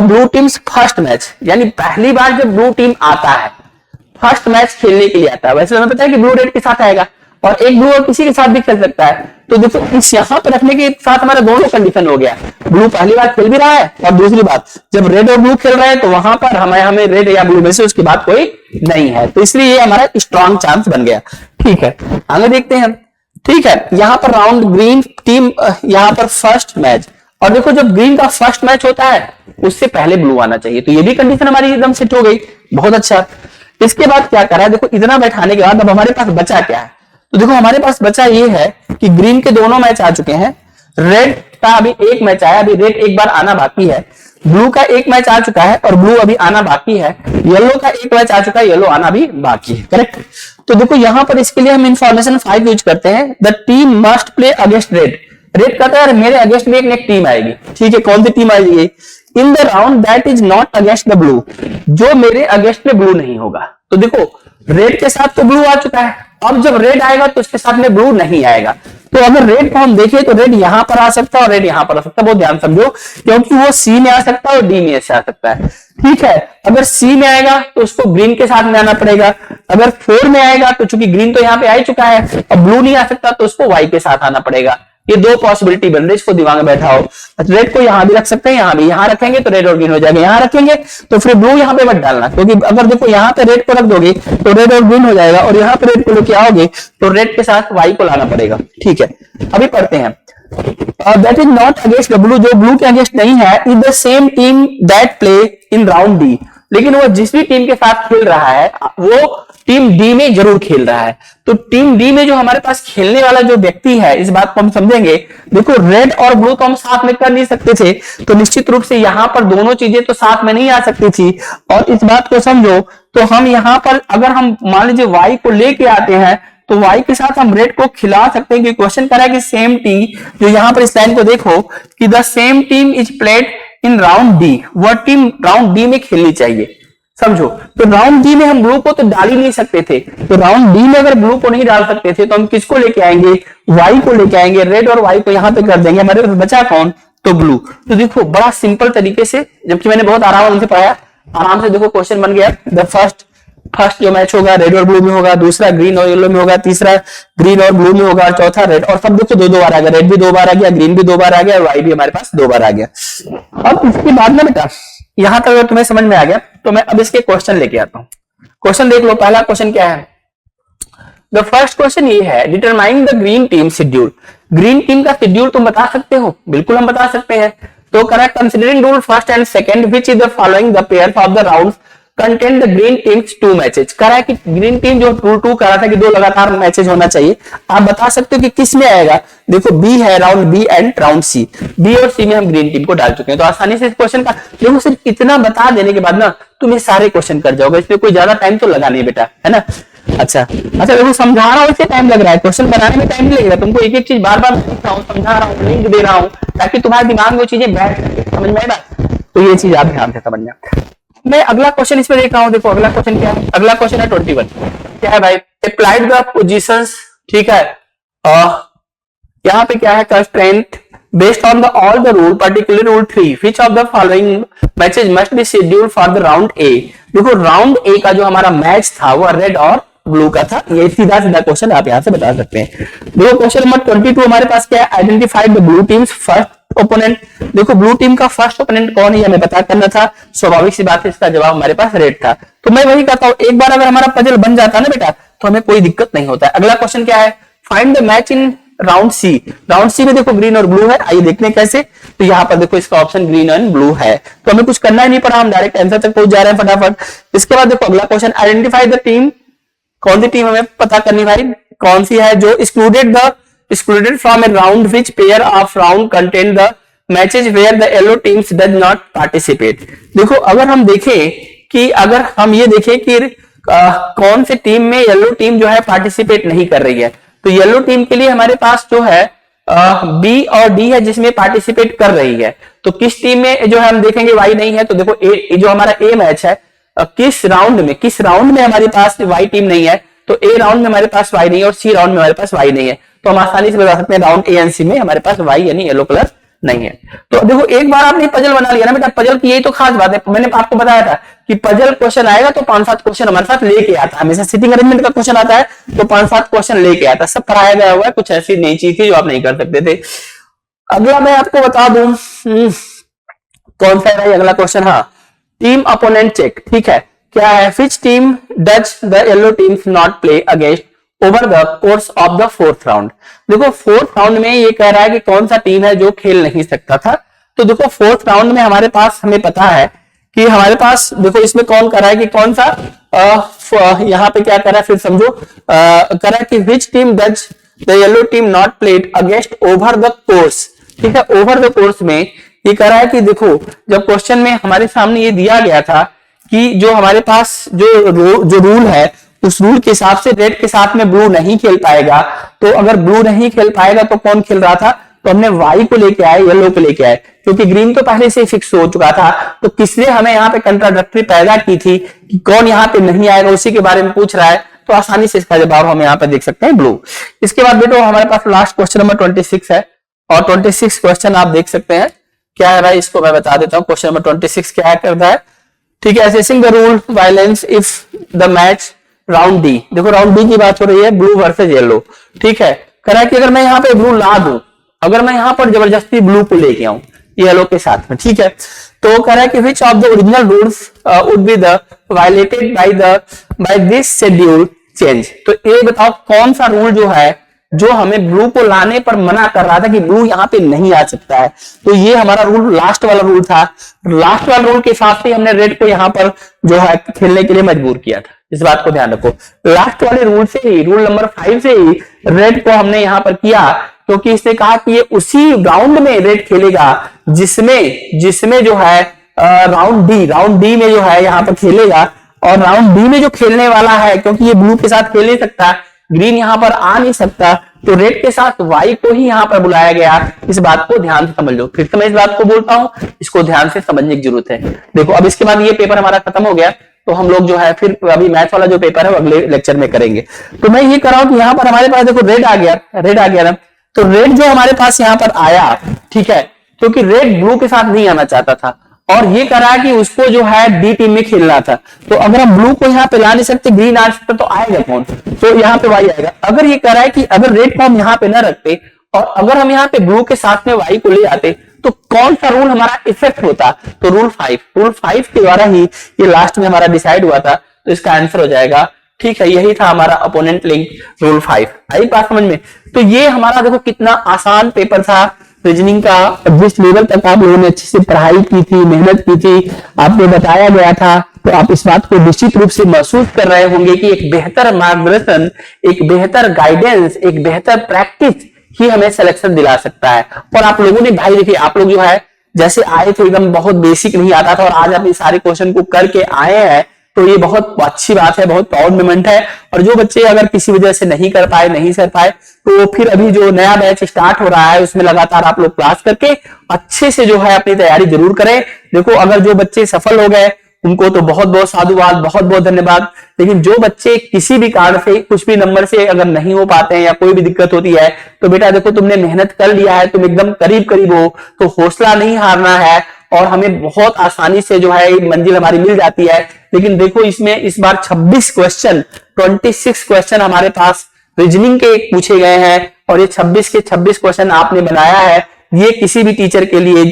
blue teams first match, यानी पहली बार जब ब्लू टीम आता है, फर्स्ट मैच खेलने के लिए आता है। वैसे हमें पता है कि ब्लू रेड के साथ आएगा, और एक ब्लू और किसी के साथ भी खेल सकता है। तो देखो इस यहां पर रखने के साथ हमारा दोनों कंडीशन हो गया, ब्लू पहली बार खेल भी रहा है, और दूसरी बात जब रेड और ब्लू खेल रहे हैं तो वहां पर हमें रेड या ब्लू में से उसके बाद कोई नहीं है, तो इसलिए ये हमारा स्ट्रॉन्ग चांस बन गया। ठीक है, आगे देखते हैं। ठीक है, यहां पर राउंड ग्रीन टीम, यहां पर फर्स्ट मैच, और देखो जब ग्रीन का फर्स्ट मैच होता है उससे पहले ब्लू आना चाहिए, तो ये भी कंडीशन हमारी एकदम सेट हो गई, बहुत अच्छा। इसके बाद क्या करा है, देखो इतना बैठाने के बाद अब हमारे पास बचा क्या है, तो देखो हमारे पास बचा ये है कि ग्रीन के दोनों मैच आ चुके हैं, रेड का अभी एक मैच आया, अभी रेड एक बार आना बाकी है, ब्लू का एक मैच आ चुका है और ब्लू अभी आना बाकी है, येलो का एक मैच आ चुका है, येलो आना भी बाकी है, करेक्ट। तो देखो यहाँ पर इसके लिए हम इंफॉर्मेशन 5 यूज करते हैं। The team must play against red. Red कहता है मेरे अगेंस्ट में एक टीम आएगी, ठीक है, कौन सी टीम आएगी? इन the round that is not against the blue, जो मेरे अगेंस्ट में ब्लू नहीं होगा। तो देखो रेड के साथ तो ब्लू आ चुका है, अब जब रेड आएगा तो उसके साथ में ब्लू नहीं आएगा। तो अगर रेड को हम देखें तो रेड यहां पर आ सकता है और रेड यहां पर आ सकता है, बहुत ध्यान समझो, क्योंकि वो सी में आ सकता है और डी में से आ सकता है, ठीक है। अगर सी में आएगा तो उसको ग्रीन के साथ में आना पड़ेगा, अगर 4 में आएगा तो चूंकि ग्रीन तो यहाँ पे आ ही चुका है, अब ब्लू नहीं आ सकता तो उसको वाई के साथ आना पड़ेगा। ये दो पॉसिबिलिटी बन रही है, इसको दिमाग में बैठा हो। रेड को यहां भी रख सकते हैं, यहां भी, यहां रखेंगे तो रेड और ग्रीन हो जाएगा, यहां रखेंगे तो फिर ब्लू यहां पे मत डालना, क्योंकि अगर देखो यहां पे रेड को रख दोगे तो रेड और ग्रीन हो जाएगा, और यहां पे रेड को लेके आओगे तो रेड के साथ वाई को लाना पड़ेगा, ठीक है। अभी पढ़ते हैं, that is not against the blue, जो ब्लू के अगेंस्ट नहीं है, is the same team that play in round D, लेकिन वो जिस भी टीम के साथ खेल रहा है वो टीम डी में जरूर खेल रहा है। तो टीम डी में जो हमारे पास खेलने वाला जो व्यक्ति है, इस बात को हम समझेंगे। देखो रेड और ब्लू तो हम साथ में कर नहीं सकते थे, तो निश्चित रूप से यहां पर दोनों चीजें तो साथ में नहीं आ सकती थी। और इस बात को समझो, तो हम यहां पर अगर हम मान लीजिए वाई को लेके आते हैं तो वाई के साथ हम रेड को खिला सकते हैं, क्योंकि क्वेश्चन कर रहा है कि सेम टीम, जो यहां पर इस लाइन को देखो कि the same team is played in round D, वह टीम राउंड डी में खेलनी चाहिए, समझो। तो राउंड डी में हम ब्लू को तो डाल ही नहीं सकते थे, तो राउंड डी में अगर ब्लू को नहीं डाल सकते थे तो हम किसको लेके आएंगे? वाई को लेके आएंगे, रेड और वाई को यहां पे कर देंगे, हमारे पास बचा कौन? तो ब्लू। तो देखो बड़ा सिंपल तरीके से, जबकि मैंने बहुत आराम से पढ़ाया, आराम से देखो क्वेश्चन बन गया। द फर्स्ट जो मैच होगा रेड और ब्लू में होगा, दूसरा ग्रीन और येलो में होगा, तीसरा ग्रीन और ब्लू में होगा, चौथा रेड, और सब देखो 2-2 बार आ गया, रेड भी 2 बार आ गया, ग्रीन भी 2 बार आ गया, वाई भी हमारे पास 2 बार आ गया। अब इसके बाद में बेटा यहां तक अगर तुम्हें समझ में आ गया तो मैं अब इसके क्वेश्चन लेके आता हूं। क्वेश्चन देख लो, पहला क्वेश्चन क्या है? द फर्स्ट क्वेश्चन ये है, determine the green team schedule. Green team का शेड्यूल तुम बता सकते हो? बिल्कुल हम बता सकते हैं। तो correct, considering rule first and second which is the following the pair of the rounds contain the green teams 2 matches. कह रहा है कि ग्रीन टीम जो 2-2 कर रहा था कि 2 लगातार मैचेज होना चाहिए, आप बता सकते हो कि किस में आएगा? देखो बी है, round B and round C, B और सी में हम ग्रीन टीम को डाल चुके हैं। तो आसानी से इस क्वेश्चन का देखो, सिर्फ इतना बता देने के बाद ना तुम ये सारे क्वेश्चन कर जाओगे, इसमें कोई ज्यादा टाइम तो लगा नहीं बेटा, है ना। अच्छा देखो समझा रहा हूँ, इससे टाइम लग रहा है, क्वेश्चन बनाने में टाइम नहीं लगेगा, तुमको एक एक चीज बार बार समझा रहा हूँ, लिंक दे रहा हूँ, ताकि तुम्हारे दिमाग में वो चीजें बैठ सके, समझ में आएगा। तो ये चीज आप ध्यान से समझना। मैं अगला क्वेश्चन इसमें देख रहा हूं, देखो अगला क्वेश्चन क्या है? अगला क्वेश्चन है 21, क्या है भाई? अप्लाइड द पोजीशंस, ठीक है। यहाँ पे क्या है? Constraint based on the all the rule, particular rule 3 which of the following matches must be scheduled for the round A. देखो राउंड ए का जो हमारा मैच था वो रेड और ब्लू का था, ये सीधा क्वेश्चन आप यहां से बता सकते हैं। देखो क्वेश्चन नंबर 22 हमारे पास क्या है? Identify the blue teams first opponent. देखो ब्लू टीम का फर्स्ट ओपोनेंट कौन है हमें पता करना था, स्वाभाविक सी बात है, इसका जवाब हमारे पास रेड था। तो मैं वही कहता हूं, एक बार अगर हमारा पजल बन जाता ना बेटा तो हमें कोई दिक्कत नहीं होता है। अगला क्वेश्चन क्या है? Find the match in round C. Round C में देखो ग्रीन और ब्लू है, आइए देखते हैं कैसे। तो यहाँ पर देखो इसका ऑप्शन ग्रीन एंड ब्लू है, तो हमें कुछ करना ही नहीं पड़ा, हम डायरेक्ट आंसर तक पहुंच जा रहे हैं फटाफट। इसके बाद देखो अगला क्वेश्चन, आइडेंटिफाई द टीम। कौन सी टीम हमें पता करनी भाई, कौन सी है जो excluded from a round which pair of round contain the matches where the yellow teams does not participate। देखो अगर हम देखें कि अगर हम ये देखें कि कौन से टीम में येलो टीम जो है पार्टिसिपेट नहीं कर रही है, तो येलो टीम के लिए हमारे पास जो है बी और डी है जिसमें पार्टिसिपेट कर रही है। तो किस टीम में जो है हम देखेंगे वाई नहीं है, तो देखो ए जो हमारा ए मैच है किस राउंड में हमारे पास वाई टीम नहीं है, तो ए राउंड में हमारे पास वाई नहीं है और सी राउंड में हमारे पास वाई नहीं है। तो हम आसानी से बता सकते हैं राउंड ए एंड सी में हमारे पास वाई यानी येलो कलर नहीं है। तो देखो एक बार आपने पजल बना लिया ना बेटा, पजल की यही तो खास बात है, मैंने आपको बताया था कि पजल क्वेश्चन आएगा तो 5-7 क्वेश्चन हमारे साथ लेके आता है, हमेशा सिटिंग अरेंजमेंट का क्वेश्चन आता है तो 5-7 क्वेश्चन लेके आता है, सब पढ़ाया गया हुआ है, कुछ ऐसी नई चीज थी जो आप नहीं कर सकते थे। अगला मैं आपको बता दूं कौन सा है अगला क्वेश्चन, हाँ टीम अपोनेंट चेक, ठीक है। क्या है? Which team does the yellow teams not play against over the course of the 4th round. देखो 4th राउंड में ये कह रहा है कि कौन सा टीम है जो खेल नहीं सकता था। तो देखो 4th राउंड में हमारे पास हमें पता है कि हमारे पास देखो इसमें कौन कर रहा है कि कौन सा यहाँ पे क्या कर रहा है, फिर समझो कर रहा है कि which team does the yellow team not played against over the course, ठीक है। ओवर द कोर्स में ये कह रहा है कि देखो जब क्वेश्चन में हमारे सामने ये दिया गया था कि जो हमारे पास जो रूल है उस रूल के हिसाब से रेड के साथ में ब्लू नहीं खेल पाएगा। तो अगर ब्लू नहीं खेल पाएगा तो कौन खेल रहा था, तो हमने वाई को लेके आए, येलो को लेके आए, क्योंकि ग्रीन तो पहले से फिक्स हो चुका था। तो किसने हमें यहाँ पे कंट्राडिक्टरी पैदा की थी कि कौन यहाँ पे नहीं आएगा, उसी के बारे में पूछ रहा है। तो आसानी से इसका जवाब हम यहाँ पे देख सकते हैं ब्लू। इसके बाद बेटो हमारे पास लास्ट क्वेश्चन नंबर 26 है, और 26 क्वेश्चन आप देख सकते हैं क्या है भाई, इसको मैं बता देता हूँ। क्वेश्चन नंबर 26 क्या करता है, ठीक है, assessing the rule violence if the match round D. देखो राउंड डी की बात हो रही है, ब्लू वर्सेस येलो, ठीक है। कह रहा है कि अगर मैं यहाँ पे ब्लू ला दूं, अगर मैं यहाँ पर जबरदस्ती ब्लू को लेके आऊं येलो के साथ में, ठीक है, तो कह रहा है कि which of the original rules would be the violated by this schedule change. तो ये बताओ कौन सा रूल जो है जो हमें ब्लू को लाने पर मना कर रहा था कि ब्लू यहाँ पे नहीं आ सकता है। तो ये हमारा रूल लास्ट वाला रूल था। लास्ट वाला रूल के हिसाब से हमने रेड को यहाँ पर जो है खेलने के लिए मजबूर किया था। इस बात को ध्यान रखो, लास्ट वाले रूल से ही, रूल नंबर 5 से ही रेड को हमने यहाँ पर किया, क्योंकि इसने कहा कि ये उसी राउंड में रेड खेलेगा जिसमें जो है राउंड डी में जो है यहाँ पर खेलेगा। और राउंड डी में जो खेलने वाला है, क्योंकि ये ब्लू के साथ खेल नहीं सकता, ग्रीन यहाँ पर आ नहीं सकता, तो रेड के साथ वाई को ही यहाँ पर बुलाया गया। इस बात को ध्यान से समझ लो। फिर से मैं इस बात को बोलता हूँ, इसको ध्यान से समझने की जरूरत है। देखो अब इसके बाद ये पेपर हमारा खत्म हो गया, तो हम लोग जो है फिर अभी मैथ वाला जो पेपर है वो अगले लेक्चर में करेंगे। तो मैं ये कर रहा हूं कि यहाँ पर हमारे पास देखो रेड आ गया ना, तो रेड जो हमारे पास यहाँ पर आया, ठीक है, क्योंकि रेड ब्लू के साथ नहीं आना चाहता था, और ये करा कि उसको जो है डी टीम में खेलना था। तो अगर हम ब्लू को यहाँ पे ला नहीं सकते, ग्रीन आ सकते, तो आएगा कौन, तो यहाँ पे वाई आएगा। अगर ये करा है कि अगर रेड को हम यहाँ पे ना रखते और अगर हम यहाँ पे ब्लू के साथ में वाई को ले आते, तो कौन सा रूल हमारा इफेक्ट होता, तो रूल 5 के द्वारा ही ये लास्ट में हमारा डिसाइड हुआ था। तो इसका आंसर हो जाएगा, ठीक है, यही था हमारा अपोनेंट लिंक रूल 5। आई बात समझ में। तो ये हमारा देखो कितना आसान पेपर था रीजनिंग का। जिस लेवल तक आप लोगों ने अच्छे से पढ़ाई की थी, मेहनत की थी, आपको बताया गया था, तो आप इस बात को निश्चित रूप से महसूस कर रहे होंगे कि एक बेहतर मार्गदर्शन, एक बेहतर गाइडेंस, एक बेहतर प्रैक्टिस ही हमें सिलेक्शन दिला सकता है। और आप लोगों ने भाई देखिए, आप लोग जो है जैसे आए थे एकदम बहुत बेसिक नहीं आता था, और आज आप इस सारे क्वेश्चन को करके आए हैं, तो ये बहुत अच्छी बात है, बहुत प्राउड मोमेंट है। और जो बच्चे अगर किसी वजह से नहीं कर पाए, तो फिर अभी जो नया बैच स्टार्ट हो रहा है उसमें लगातार आप लोग क्लास करके अच्छे से जो है अपनी तैयारी जरूर करें। देखो अगर जो बच्चे सफल हो गए उनको तो बहुत बहुत साधुवाद, बहुत बहुत धन्यवाद। लेकिन जो बच्चे किसी भी कारण से कुछ भी नंबर से अगर नहीं हो पाते हैं या कोई भी दिक्कत होती है, तो बेटा देखो तुमने मेहनत कर लिया है, तुम एकदम करीब हो, तो हौसला नहीं हारना है और हमें बहुत आसानी से जो है मंजिल हमारी मिल जाती है। लेकिन देखो इसमें इस बार 26 क्वेश्चन हमारे पास रीजनिंग के पूछे गए हैं, और ये 26 के 26 क्वेश्चन आपने बनाया है। ये किसी भी टीचर के लिए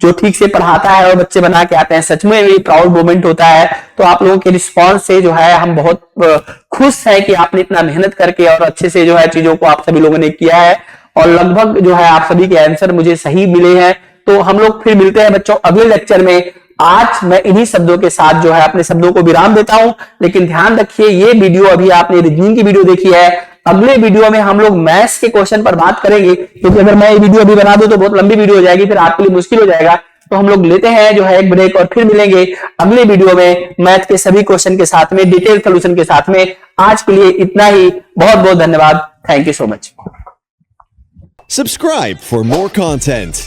जो ठीक से पढ़ाता है और बच्चे बना के आते हैं, सच में ये प्राउड मोमेंट होता है। तो आप लोगों के रिस्पांस से जो है हम बहुत खुश हैं कि आपने इतना मेहनत करके और अच्छे से जो है चीजों को आप सभी लोगों ने किया है, और लगभग जो है आप सभी के आंसर मुझे सही मिले हैं। तो हम लोग फिर मिलते हैं बच्चों अगले लेक्चर में। आज मैं इन्हीं शब्दों के साथ जो है अपने शब्दों को विराम देता हूं। लेकिन ध्यान रखिए, ये वीडियो अभी आपने रीजनिंग की वीडियो देखी है, अगले वीडियो में हम लोग मैथ्स के क्वेश्चन पर बात करेंगे, क्योंकि अगर मैं ये वीडियो अभी बना दूं तो बहुत लंबी वीडियो हो जाएगी, फिर आपके लिए मुश्किल हो जाएगा। तो हम लोग लेते हैं जो है एक ब्रेक, और फिर मिलेंगे अगले वीडियो में मैथ के सभी क्वेश्चन के साथ में, डिटेल सोल्यूशन के साथ में। आज के लिए इतना ही, बहुत बहुत धन्यवाद। Thank you so much. Subscribe for more content.